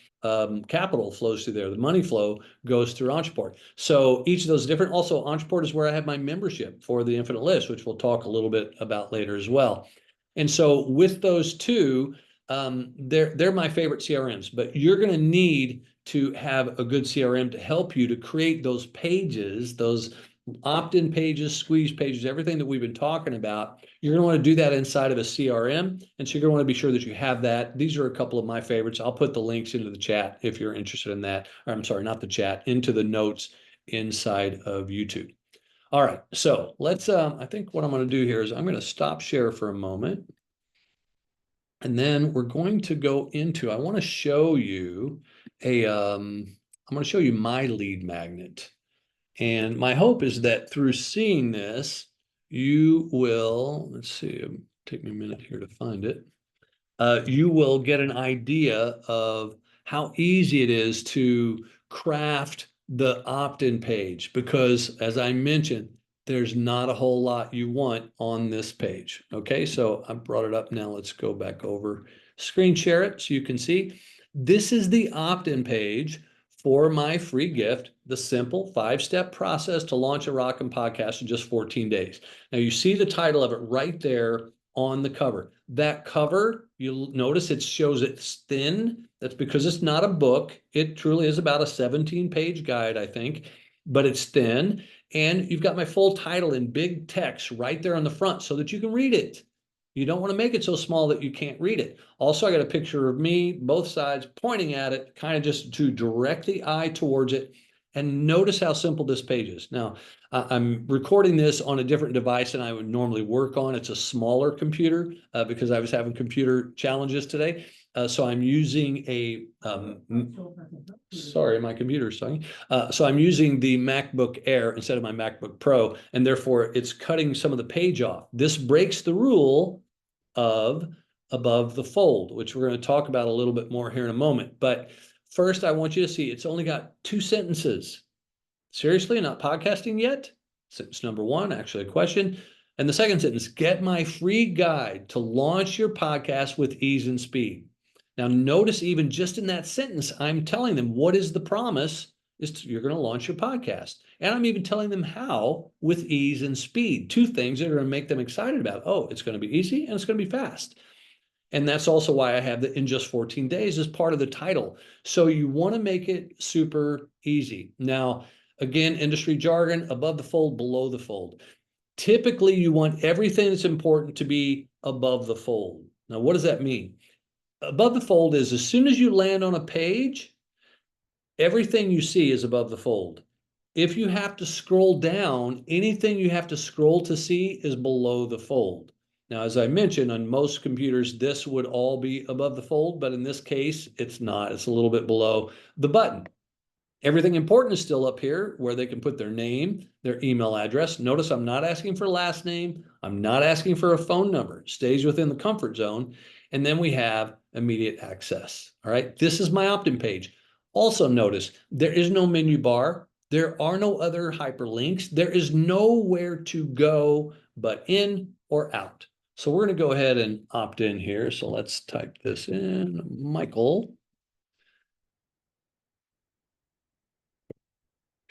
capital flows through there. The money flow goes through Ontraport. So each of those different. Also, Ontraport is where I have my membership for the Infinite List, which we'll talk a little bit about later as well. And so with those two, they're my favorite CRMs, but you're going to need to have a good CRM to help you to create those pages, those opt-in pages, squeeze pages, everything that we've been talking about. You're going to want to do that inside of a CRM. And so you're going to want to be sure that you have that. These are a couple of my favorites. I'll put the links into the chat if you're interested in that. Or I'm sorry, not the chat, into the notes inside of YouTube. All right. So let's, I think what I'm going to do here is I'm going to stop share for a moment. And then we're going to go into, I want to show you I'm going to show you my lead magnet. And my hope is that through seeing this, you will, let's see, take me a minute here to find it. You will get an idea of how easy it is to craft the opt-in page, because as I mentioned, there's not a whole lot you want on this page. Okay, so I brought it up now. Let's go back over, screen share it so you can see. This is the opt-in page for my free gift, the simple 5-step process to launch a rockin' podcast in just 14 days. Now you see the title of it right there on the cover. That cover, you'll notice it shows it's thin. That's because it's not a book. It truly is about a 17-page guide, I think, but it's thin. And you've got my full title in big text right there on the front so that you can read it. You don't want to make it so small that you can't read it. Also, I got a picture of me, both sides, pointing at it, kind of just to direct the eye towards it. And notice how simple this page is. Now, I'm recording this on a different device than I would normally work on. It's a smaller computer because I was having computer challenges today. So I'm using a, sorry, my computer's talking. So I'm using the MacBook Air instead of my MacBook Pro, and therefore it's cutting some of the page off. This breaks the rule of above the fold, which we're going to talk about a little bit more here in a moment. But first, I want you to see it's only got 2 sentences. Seriously, not podcasting yet? Sentence number 1, actually a question. And the second sentence, get my free guide to launch your podcast with ease and speed. Now, notice even just in that sentence, I'm telling them what is the promise is you're going to launch your podcast. And I'm even telling them how with ease and speed, 2 things that are going to make them excited about. Oh, it's going to be easy and it's going to be fast. And that's also why I have the in just 14 days as part of the title. So you want to make it super easy. Now, again, industry jargon, above the fold, below the fold. Typically, you want everything that's important to be above the fold. Now, what does that mean? Above the fold is as soon as you land on a page, everything you see is above the fold. If you have to scroll down, anything you have to scroll to see is below the fold. Now, as I mentioned, on most computers, this would all be above the fold, but in this case, it's not. It's a little bit below the button. Everything important is still up here where they can put their name, their email address. Notice I'm not asking for last name. I'm not asking for a phone number. It stays within the comfort zone. And then we have immediate access. All right, this is my opt-in page. Also notice there is no menu bar. There are no other hyperlinks. There is nowhere to go but in or out. So we're going to go ahead and opt in here. So let's type this in, Michael.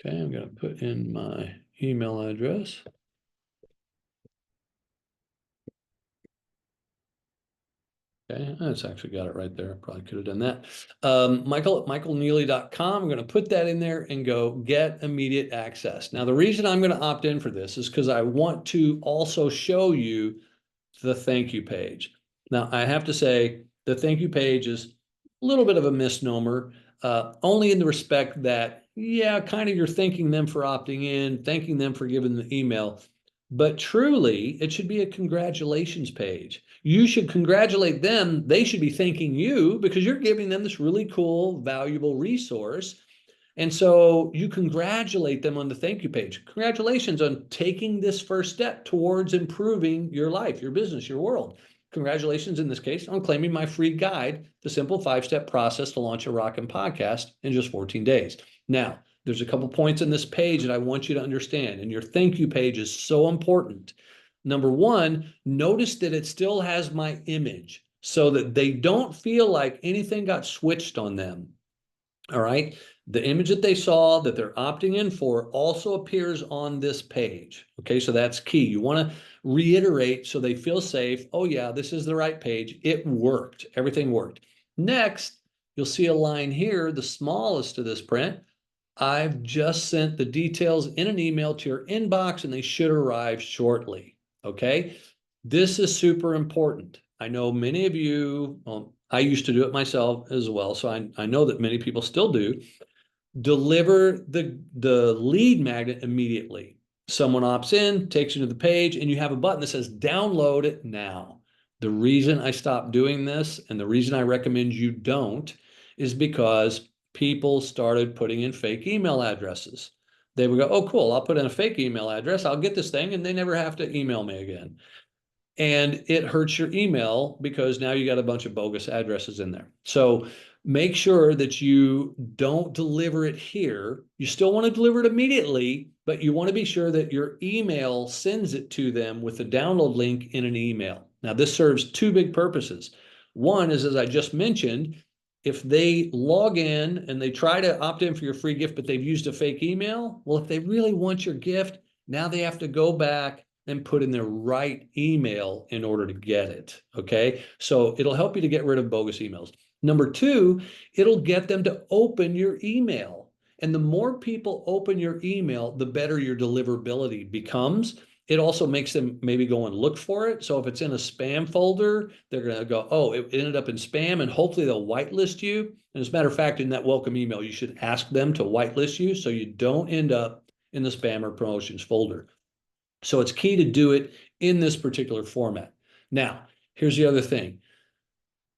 Okay, I'm going to put in my email address. Okay, that's actually got it right there. Probably could have done that. Michael at michaelneely.com. I'm going to put that in there and go get immediate access. Now, the reason I'm going to opt in for this is because I want to also show you the thank you page. Now, I have to say the thank you page is a little bit of a misnomer, only in the respect that, yeah, kind of you're thanking them for opting in, thanking them for giving the email. But truly, it should be a congratulations page. You should congratulate them. They should be thanking you because you're giving them this really cool, valuable resource. And so you congratulate them on the thank you page. Congratulations on taking this first step towards improving your life, your business, your world. Congratulations, in this case, on claiming my free guide, The Simple 5-Step Process to Launch a Rockin' Podcast in just 14 days. Now, there's a couple points in this page that I want you to understand, and your thank you page is so important. Number one, notice that it still has my image so that they don't feel like anything got switched on them. All right. The image that they saw that they're opting in for also appears on this page. Okay. So that's key. You want to reiterate so they feel safe. Oh, yeah, this is the right page. It worked. Everything worked. Next, you'll see a line here, the smallest of this print. I've just sent the details in an email to your inbox and they should arrive shortly. Okay. This is super important. I know many of you, I used to do it myself as well. So I know that many people still do. Deliver the lead magnet immediately. Someone opts in, takes you to the page, and you have a button that says download it now. The reason I stopped doing this and the reason I recommend you don't is because people started putting in fake email addresses. They would go, oh, cool, I'll put in a fake email address, I'll get this thing, and they never have to email me again. And it hurts your email because now you got a bunch of bogus addresses in there. So make sure that you don't deliver it here. You still want to deliver it immediately, but you want to be sure that your email sends it to them with the download link in an email. Now, this serves two big purposes. One is, as I just mentioned, if they log in and they try to opt in for your free gift, but they've used a fake email, well, if they really want your gift, now they have to go back and put in their right email in order to get it. Okay. So it'll help you to get rid of bogus emails. Number two, it'll get them to open your email. And the more people open your email, the better your deliverability becomes. It also makes them maybe go and look for it. So if it's in a spam folder, they're going to go, oh, it ended up in spam, and hopefully they'll whitelist you. And as a matter of fact, in that welcome email, you should ask them to whitelist you so you don't end up in the spam or promotions folder. So it's key to do it in this particular format. Now, here's the other thing.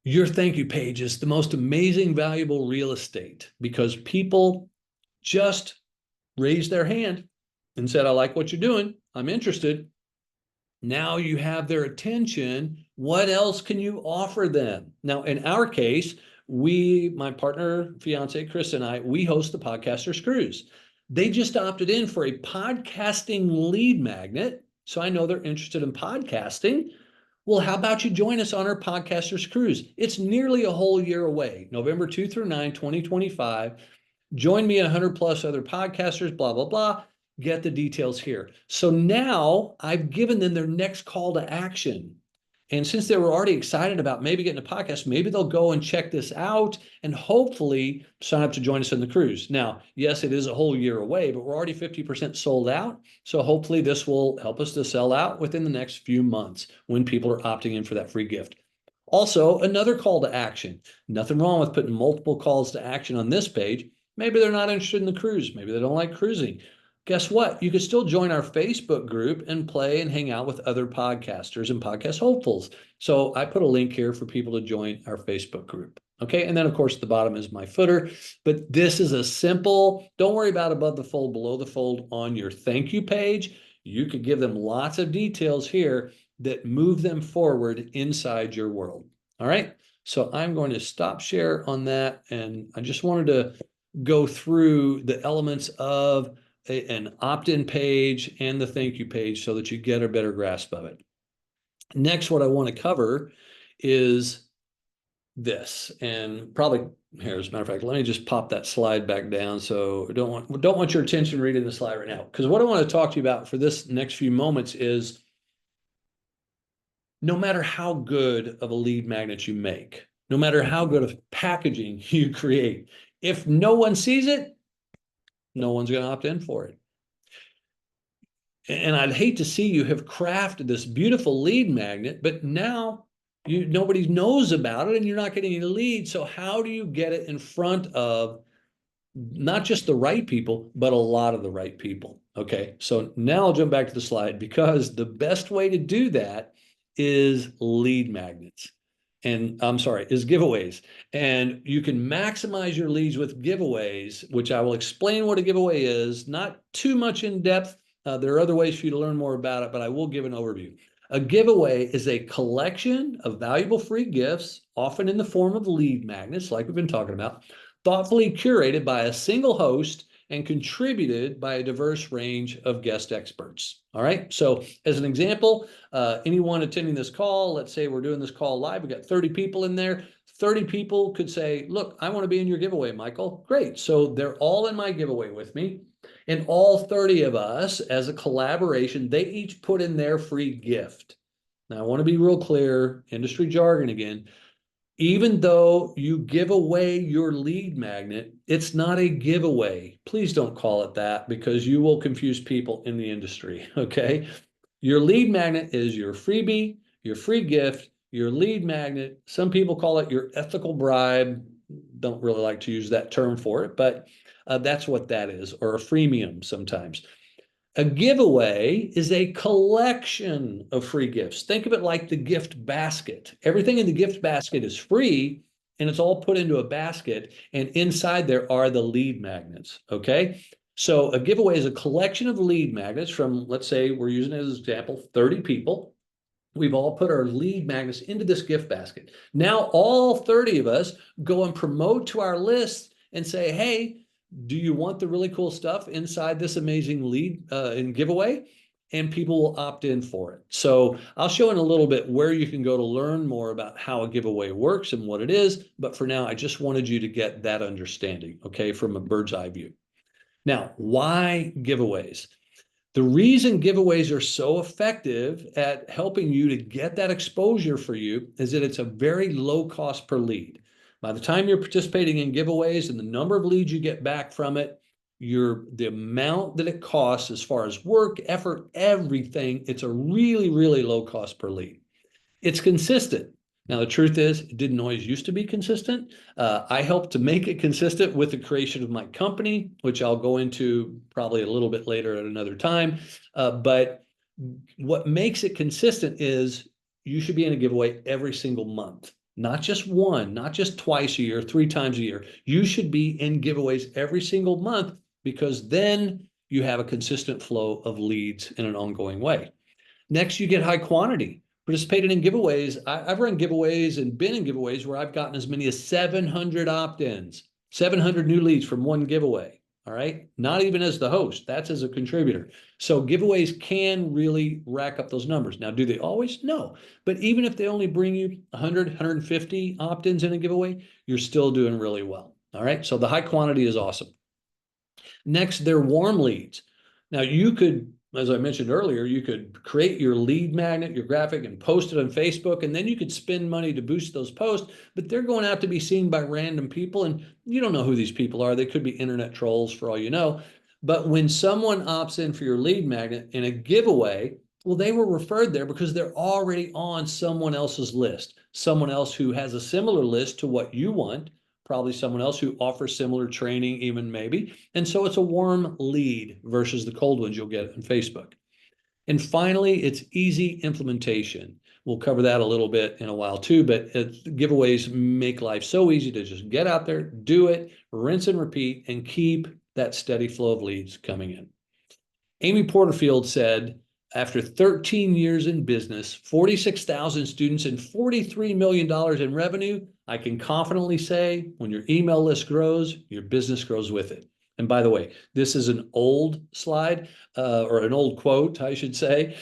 Your thank you page is the most amazing, valuable real estate because people just raised their hand and said, I like what you're doing. I'm interested. Now you have their attention. What else can you offer them? Now, in our case, my partner, fiance, Chris, and I, we host the Podcaster's Cruise. They just opted in for a podcasting lead magnet. So I know they're interested in podcasting. Well, how about you join us on our Podcaster's Cruise? It's nearly a whole year away, November 2 through 9, 2025. Join me and 100 plus other podcasters, blah, blah, blah. Get the details here. So now I've given them their next call to action. And since they were already excited about maybe getting a podcast, maybe they'll go and check this out and hopefully sign up to join us in the cruise. Now, yes, it is a whole year away, but we're already 50% sold out. So hopefully this will help us to sell out within the next few months when people are opting in for that free gift. Also, another call to action. Nothing wrong with putting multiple calls to action on this page. Maybe they're not interested in the cruise. Maybe they don't like cruising. Guess what? You can still join our Facebook group and play and hang out with other podcasters and podcast hopefuls. So I put a link here for people to join our Facebook group. Okay. And then, of course, at the bottom is my footer. But this is a simple, don't worry about above the fold, below the fold on your thank you page. You could give them lots of details here that move them forward inside your world. All right. So I'm going to stop share on that. And I just wanted to go through the elements of an opt-in page and the thank you page so that you get a better grasp of it. Next, what I want to cover is this, and probably here, as a matter of fact, let me just pop that slide back down. So I don't want your attention reading the slide right now, because what I want to talk to you about for this next few moments is no matter how good of a lead magnet you make, no matter how good of packaging you create, if no one sees it, no one's going to opt in for it. And I'd hate to see you have crafted this beautiful lead magnet, but now nobody knows about it and you're not getting any leads. So how do you get it in front of not just the right people, but a lot of the right people? Okay, so now I'll jump back to the slide because the best way to do that is lead magnets. and I'm sorry, is giveaways. And you can maximize your leads with giveaways, which I will explain what a giveaway is, not too much in depth. There are other ways for you to learn more about it, but I will give an overview. A giveaway is a collection of valuable free gifts, often in the form of lead magnets, like we've been talking about, thoughtfully curated by a single host and contributed by a diverse range of guest experts. All right. So as an example, anyone attending this call, let's say we're doing this call live, we got 30 people in there. 30 people could say, look, I want to be in your giveaway, Michael. Great. So they're all in my giveaway with me. And all 30 of us, as a collaboration, they each put in their free gift. Now, I want to be real clear, industry jargon again. Even though you give away your lead magnet, it's not a giveaway. Please don't call it that, because you will confuse people in the industry, okay? Your lead magnet is your freebie, your free gift, your lead magnet. Some people call it your ethical bribe. Don't really like to use that term for it, but that's what that is, or a freemium sometimes. A giveaway is a collection of free gifts. Think of it like the gift basket. Everything in the gift basket is free, and it's all put into a basket, and inside there are the lead magnets, okay? So a giveaway is a collection of lead magnets from, let's say we're using it as an example, 30 people. We've all put our lead magnets into this gift basket. Now all 30 of us go and promote to our list and say, hey, do you want the really cool stuff inside this amazing lead and giveaway? And people will opt in for it. So I'll show in a little bit where you can go to learn more about how a giveaway works and what it is. But for now, I just wanted you to get that understanding, okay, from a bird's eye view. Now, why giveaways? The reason giveaways are so effective at helping you to get that exposure for you is that it's a very low cost per lead. By the time you're participating in giveaways and the number of leads you get back from it, the amount that it costs as far as work, effort, everything, it's a really, really low cost per lead. It's consistent. Now, the truth is, it didn't always used to be consistent. I helped to make it consistent with the creation of my company, which I'll go into probably a little bit later at another time. But what makes it consistent is you should be in a giveaway every single month, not just one, not just twice a year, 3 times a year. You should be in giveaways every single month, because then you have a consistent flow of leads in an ongoing way. Next, you get high quantity. Participated in giveaways. I've run giveaways and been in giveaways where I've gotten as many as 700 opt-ins, 700 new leads from one giveaway. All right. Not even as the host, that's as a contributor. So giveaways can really rack up those numbers. Now, do they always? No. But even if they only bring you 100, 150 opt-ins in a giveaway, you're still doing really well. All right. So the high quantity is awesome. Next, they're warm leads. Now, you could, as I mentioned earlier, you could create your lead magnet, your graphic, and post it on Facebook, and then you could spend money to boost those posts, but they're going out to be seen by random people, and you don't know who these people are. They could be internet trolls for all you know. But when someone opts in for your lead magnet in a giveaway, well, they were referred there because they're already on someone else's list, someone else who has a similar list to what you want, probably someone else who offers similar training, even maybe. And so it's a warm lead versus the cold ones you'll get on Facebook. And finally, it's easy implementation. We'll cover that a little bit in a while too, but giveaways make life so easy to just get out there, do it, rinse and repeat, and keep that steady flow of leads coming in. Amy Porterfield said, after 13 years in business, 46,000 students, and $43 million in revenue, I can confidently say when your email list grows, your business grows with it. And by the way, this is an old slide, or an old quote, I should say.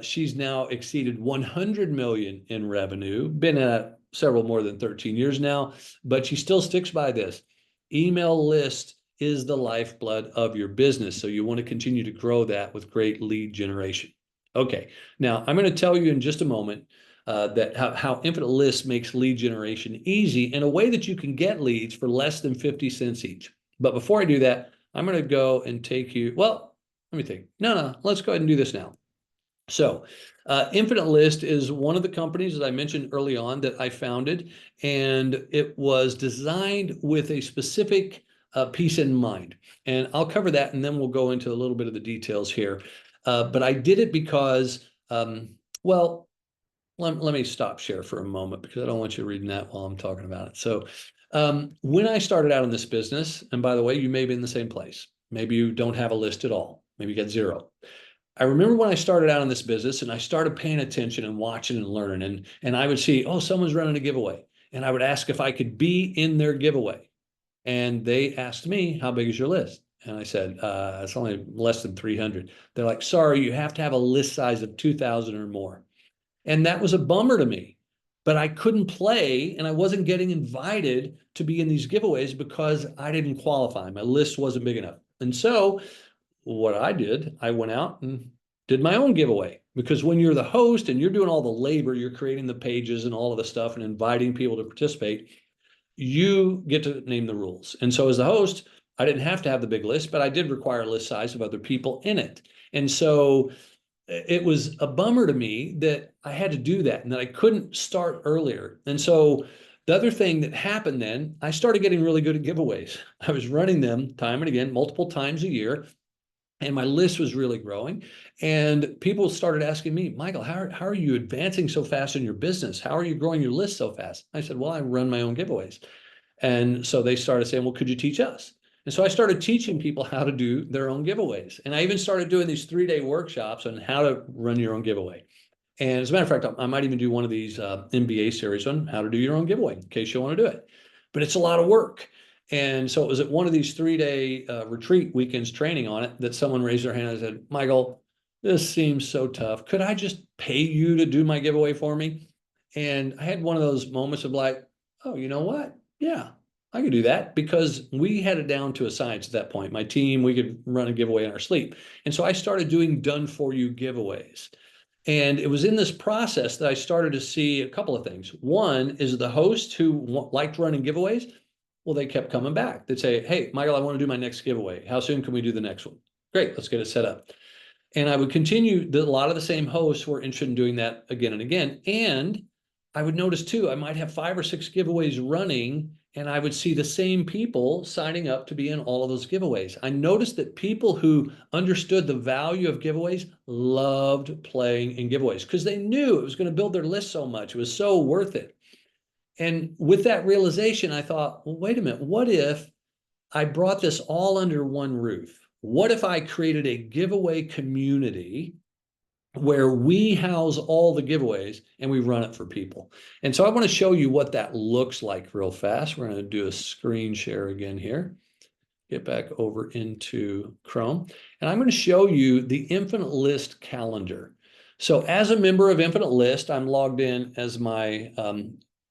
She's now exceeded 100 million in revenue, been at several more than 13 years now, but she still sticks by this. Email list is the lifeblood of your business. So you want to continue to grow that with great lead generation. Okay, now I'm going to tell you in just a moment that how Infinite Lists makes lead generation easy in a way that you can get leads for less than 50 cents each. But before I do that, I'm going to go and take you, well, let me think. No, let's go ahead and do this now. So Infinite List is one of the companies that I mentioned early on that I founded, and it was designed with a specific piece in mind. And I'll cover that, and then we'll go into a little bit of the details here. But I did it because, well, let me stop share for a moment because I don't want you reading that while I'm talking about it. So when I started out in this business, and by the way, you may be in the same place. Maybe you don't have a list at all. Maybe you got zero. I remember when I started out in this business and I started paying attention and watching and learning, and I would see, oh, someone's running a giveaway. And I would ask if I could be in their giveaway. And they asked me, how big is your list? And I said, it's only less than 300. They're like, sorry, you have to have a list size of 2,000 or more. And that was a bummer to me. But I couldn't play and I wasn't getting invited to be in these giveaways because I didn't qualify. My list wasn't big enough. And so what I did, I went out and did my own giveaway, because when you're the host and you're doing all the labor, you're creating the pages and all of the stuff and inviting people to participate, you get to name the rules. And so as the host, I didn't have to have the big list, but I did require a list size of other people in it. And so it was a bummer to me that I had to do that and that I couldn't start earlier. And so the other thing that happened then, I started getting really good at giveaways. I was running them time and again, multiple times a year. And my list was really growing. And people started asking me, Michael, how are you advancing so fast in your business? How are you growing your list so fast? I said, well, I run my own giveaways. And so they started saying, well, could you teach us? And so I started teaching people how to do their own giveaways. And I even started doing these 3-day workshops on how to run your own giveaway. And as a matter of fact, I might even do one of these MBA series on how to do your own giveaway in case you want to do it. But it's a lot of work. And so it was at one of these 3-day retreat weekends training on it that someone raised their hand and said, Michael, this seems so tough. Could I just pay you to do my giveaway for me? And I had one of those moments of like, oh, you know what? Yeah, I could do that, because we had it down to a science at that point. My team, we could run a giveaway in our sleep. And so I started doing done for you giveaways. And it was in this process that I started to see a couple of things. One is the hosts who liked running giveaways, well, they kept coming back. They'd say, hey, Michael, I want to do my next giveaway. How soon can we do the next one? Great, let's get it set up. And I would continue, a lot of the same hosts were interested in doing that again and again. And I would notice too, I might have 5 or 6 giveaways running, and I would see the same people signing up to be in all of those giveaways. I noticed that people who understood the value of giveaways loved playing in giveaways because they knew it was going to build their list so much. It was so worth it. And with that realization, I thought, well, wait a minute, what if I brought this all under one roof? What if I created a giveaway community where we house all the giveaways and we run it for people? And so I want to show you what that looks like real fast. We're going to do a screen share again here. Get back over into Chrome. And I'm going to show you the Infinite List calendar. So as a member of Infinite List, I'm logged in as my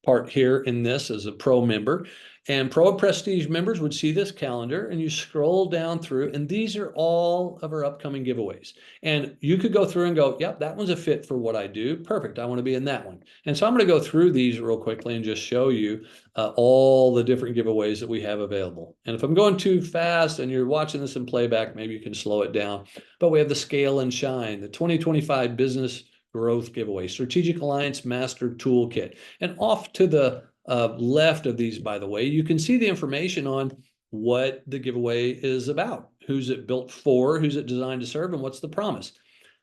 part here in this as a pro member. And Pro Prestige members would see this calendar, and you scroll down through, and these are all of our upcoming giveaways. And you could go through and go, yep, that one's a fit for what I do. Perfect, I want to be in that one. And so I'm going to go through these real quickly and just show you all the different giveaways that we have available. And if I'm going too fast and you're watching this in playback, maybe you can slow it down. But we have the Scale and Shine, the 2025 Business Growth Giveaway, Strategic Alliance Master Toolkit. And off to the left of these, by the way, you can see the information on what the giveaway is about. Who's it built for? Who's it designed to serve? And what's the promise?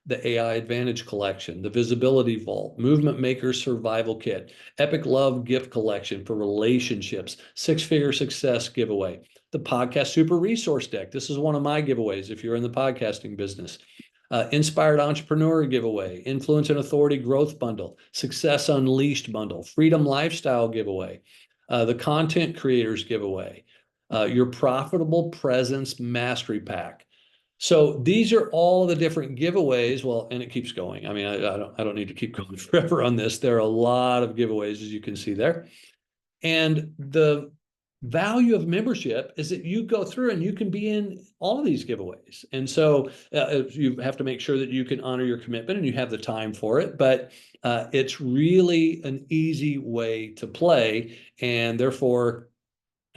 The AI Advantage Collection, the Visibility Vault, Movement Maker Survival Kit, Epic Love Gift Collection for relationships, 6-figure success giveaway, the Podcast Super Resource Deck. This is one of my giveaways if you're in the podcasting business. Inspired Entrepreneur Giveaway, Influence and Authority Growth Bundle, Success Unleashed Bundle, Freedom Lifestyle Giveaway, the Content Creators Giveaway, your Profitable Presence Mastery Pack. So these are all the different giveaways. Well, and it keeps going. I mean, I don't need to keep going forever on this. There are a lot of giveaways, as you can see there. And the value of membership is that you go through and you can be in all of these giveaways. And so you have to make sure that you can honor your commitment and you have the time for it. But it's really an easy way to play. And therefore,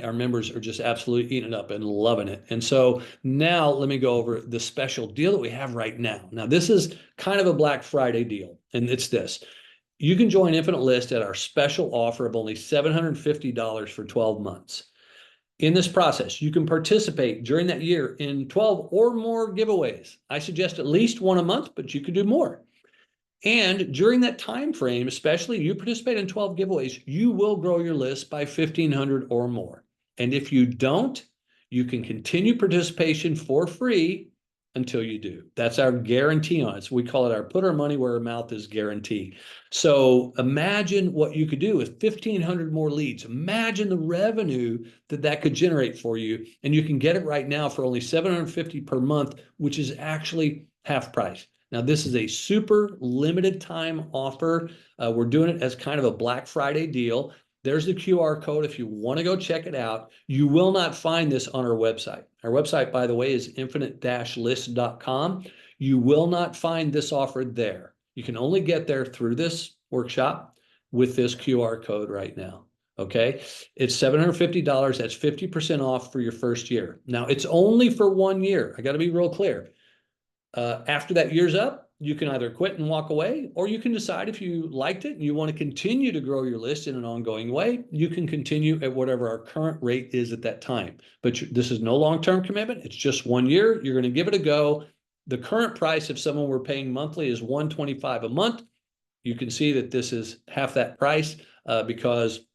our members are just absolutely eating it up and loving it. And so now let me go over the special deal that we have right now. Now, this is kind of a Black Friday deal, and it's this. You can join Infinite List at our special offer of only $750 for 12 months. In this process, you can participate during that year in 12 or more giveaways. I suggest at least one a month, but you could do more. And during that time frame, especially you participate in 12 giveaways, you will grow your list by 1,500 or more. And if you don't, you can continue participation for free until you do. That's our guarantee on it. So we call it our put our money where our mouth is guarantee. So imagine what you could do with 1,500 more leads. Imagine the revenue that that could generate for you. And you can get it right now for only $750 per month, which is actually half price. Now, this is a super limited time offer. We're doing it as kind of a Black Friday deal. There's the QR code if you want to go check it out. You will not find this on our website. Our website, by the way, is infinite-list.com. You will not find this offer there. You can only get there through this workshop with this QR code right now. Okay, it's $750. That's 50% off for your first year. Now, it's only for 1 year. I got to be real clear. After that year's up, you can either quit and walk away, or you can decide if you liked it and you want to continue to grow your list in an ongoing way, you can continue at whatever our current rate is at that time. But this is no long-term commitment. It's just 1 year. You're going to give it a go. The current price, if someone were paying monthly, is $125 a month. You can see that this is half that price because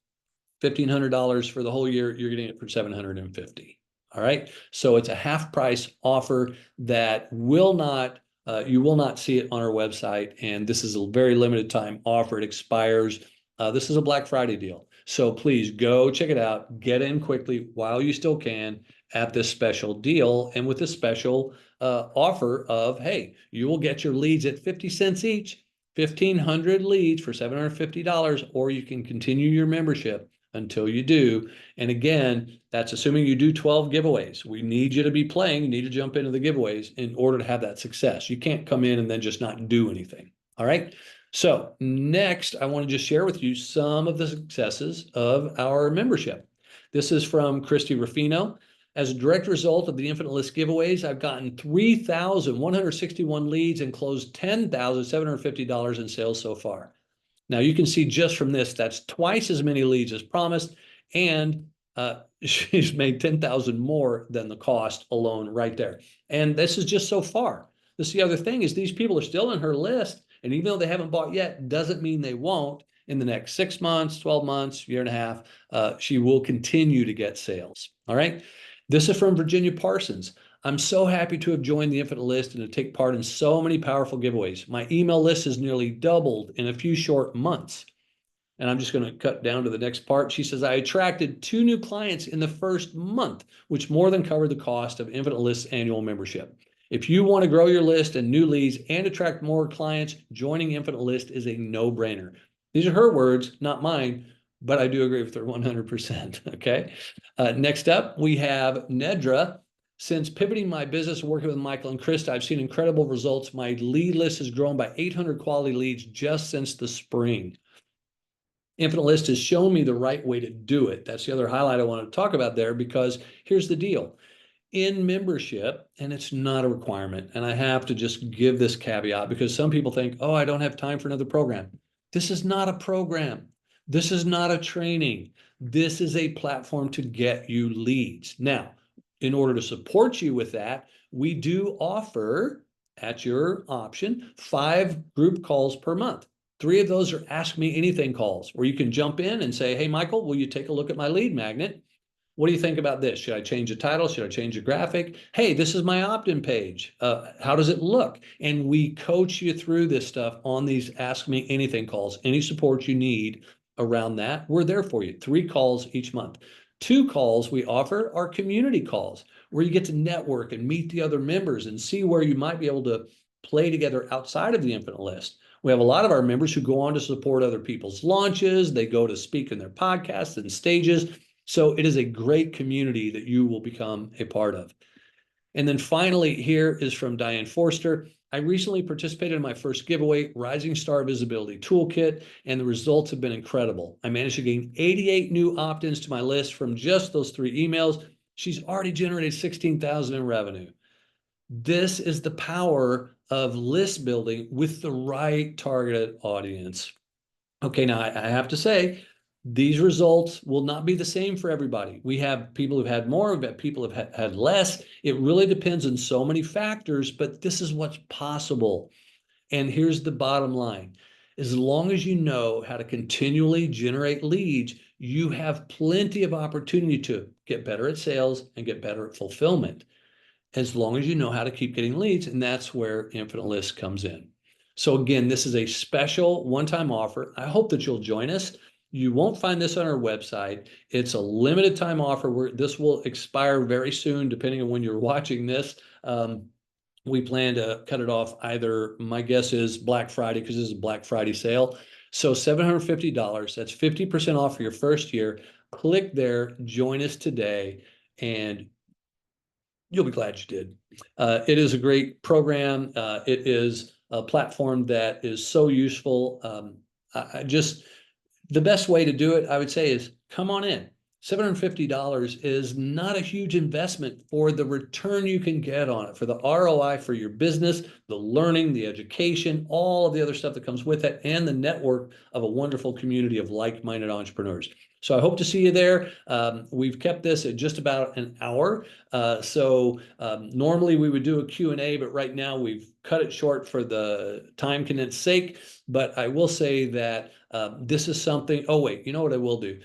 $1,500 for the whole year, you're getting it for $750. All right. So it's a half price offer that will not, you will not see it on our website. And this is a very limited time offer. It expires. This is a Black Friday deal. So please go check it out. Get in quickly while you still can at this special deal. And with this special offer of, hey, you will get your leads at 50 cents each, 1,500 leads for $750, or you can continue your membership until you do. And again, that's assuming you do 12 giveaways. We need you to be playing. You need to jump into the giveaways in order to have that success. You can't come in and then just not do anything. All right. So next, I want to just share with you some of the successes of our membership. This is from Christy Ruffino. As a direct result of the Infinite List giveaways, I've gotten 3,161 leads and closed $10,750 in sales so far. Now you can see just from this, that's twice as many leads as promised, and she's made 10,000 more than the cost alone right there. And this is just so far. This is the other thing is these people are still in her list, and even though they haven't bought yet, doesn't mean they won't in the next 6 months, 12 months, year and a half. She will continue to get sales. All right. This is from Virginia Parsons. I'm so happy to have joined the Infinite List and to take part in so many powerful giveaways. My email list has nearly doubled in a few short months. And I'm just going to cut down to the next part. She says, I attracted 2 new clients in the first month, which more than covered the cost of Infinite List's annual membership. If you want to grow your list and new leads and attract more clients, joining Infinite List is a no-brainer. These are her words, not mine, but I do agree with her 100%. Okay. Next up, we have Nedra. Since pivoting my business and working with Michael and Krista, I've seen incredible results. My lead list has grown by 800 quality leads just since the spring. Infinite List has shown me the right way to do it. That's the other highlight I want to talk about there, because here's the deal. In membership, and it's not a requirement, and I have to just give this caveat because some people think, oh, I don't have time for another program. This is not a program. This is not a training. This is a platform to get you leads. Now, in order to support you with that, we do offer, at your option, 5 group calls per month. 3 of those are Ask Me Anything calls, where you can jump in and say, hey, Michael, will you take a look at my lead magnet? What do you think about this? Should I change the title? Should I change the graphic? Hey, this is my opt-in page. How does it look? And we coach you through this stuff on these Ask Me Anything calls. Any support you need around that, we're there for you. 3 calls each month. 2 calls we offer are community calls, where you get to network and meet the other members and see where you might be able to play together outside of the Infinite List. We have a lot of our members who go on to support other people's launches. They go to speak in their podcasts and stages. So it is a great community that you will become a part of. And then finally, here is from Diane Forster. I recently participated in my first giveaway, Rising Star Visibility Toolkit, and the results have been incredible. I managed to gain 88 new opt-ins to my list from just those 3 emails. She's already generated $16,000 in revenue. This is the power of list building with the right targeted audience. Okay, now I have to say, these results will not be the same for everybody. We have people who've had more, we've got people who've had less. It really depends on so many factors, but this is what's possible. And here's the bottom line. As long as you know how to continually generate leads, you have plenty of opportunity to get better at sales and get better at fulfillment, as long as you know how to keep getting leads. And that's where Infinite List comes in. So again, this is a special one-time offer. I hope that you'll join us. You won't find this on our website. It's a limited time offer where this will expire very soon, depending on when you're watching this. We plan to cut it off either, my guess is Black Friday, because this is a Black Friday sale. So $750, that's 50% off for your first year. Click there, join us today, and you'll be glad you did. It is a great program. It is a platform that is so useful. The best way to do it, I would say, is come on in. $750 is not a huge investment for the return you can get on it, for the ROI for your business, the learning, the education, all of the other stuff that comes with it, and the network of a wonderful community of like-minded entrepreneurs. So I hope to see you there. We've kept this at just about an hour. Normally we would do a Q&A, but right now we've cut it short for the time condensed sake. But I will say that this is something, oh wait, you know what I will do?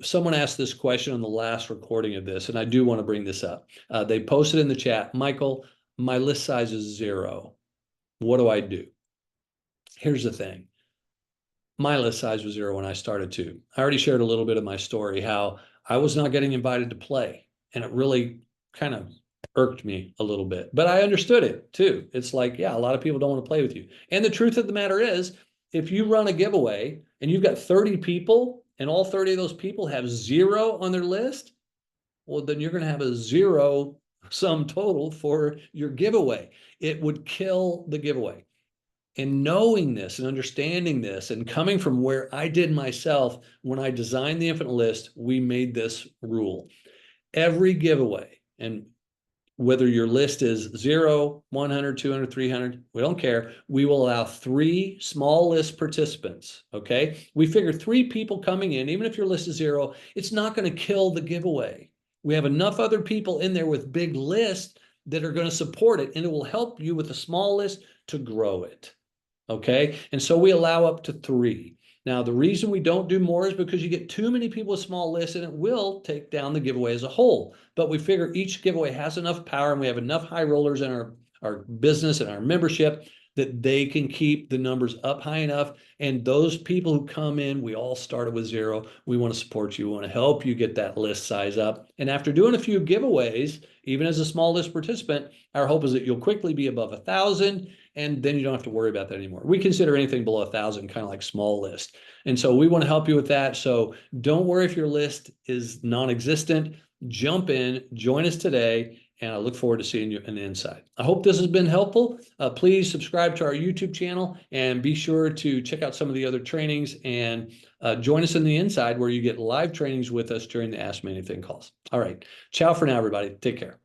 Someone asked this question on the last recording of this, and I do want to bring this up. They posted in the chat, Michael, my list size is 0. What do I do? Here's the thing. My list size was 0 when I started too. I already shared a little bit of my story, how I was not getting invited to play, and it really kind of irked me a little bit, but I understood it too. It's like, yeah, a lot of people don't want to play with you. And the truth of the matter is, if you run a giveaway and you've got 30 people and all 30 of those people have 0 on their list, well, then you're going to have a 0 sum total for your giveaway. It would kill the giveaway. And knowing this and understanding this and coming from where I did myself, when I designed the Infinite List, we made this rule. Every giveaway, and whether your list is 0, 100, 200, 300, we don't care. We will allow 3 small list participants, okay? We figure 3 people coming in, even if your list is 0, it's not going to kill the giveaway. We have enough other people in there with big lists that are going to support it, and it will help you with a small list to grow it. Okay, and so we allow up to 3. Now, the reason we don't do more is because you get too many people with small lists and it will take down the giveaway as a whole. But we figure each giveaway has enough power and we have enough high rollers in our business and our membership that they can keep the numbers up high enough. And those people who come in, we all started with 0. We want to support you. We want to help you get that list size up. And after doing a few giveaways, even as a small list participant, our hope is that you'll quickly be above 1,000, and then you don't have to worry about that anymore. We consider anything below 1,000 kind of like small list. And so we want to help you with that. So don't worry if your list is non-existent. Jump in, join us today, and I look forward to seeing you on the inside. I hope this has been helpful. Please subscribe to our YouTube channel and be sure to check out some of the other trainings and join us in the inside where you get live trainings with us during the Ask Me Anything calls. All right. Ciao for now, everybody. Take care.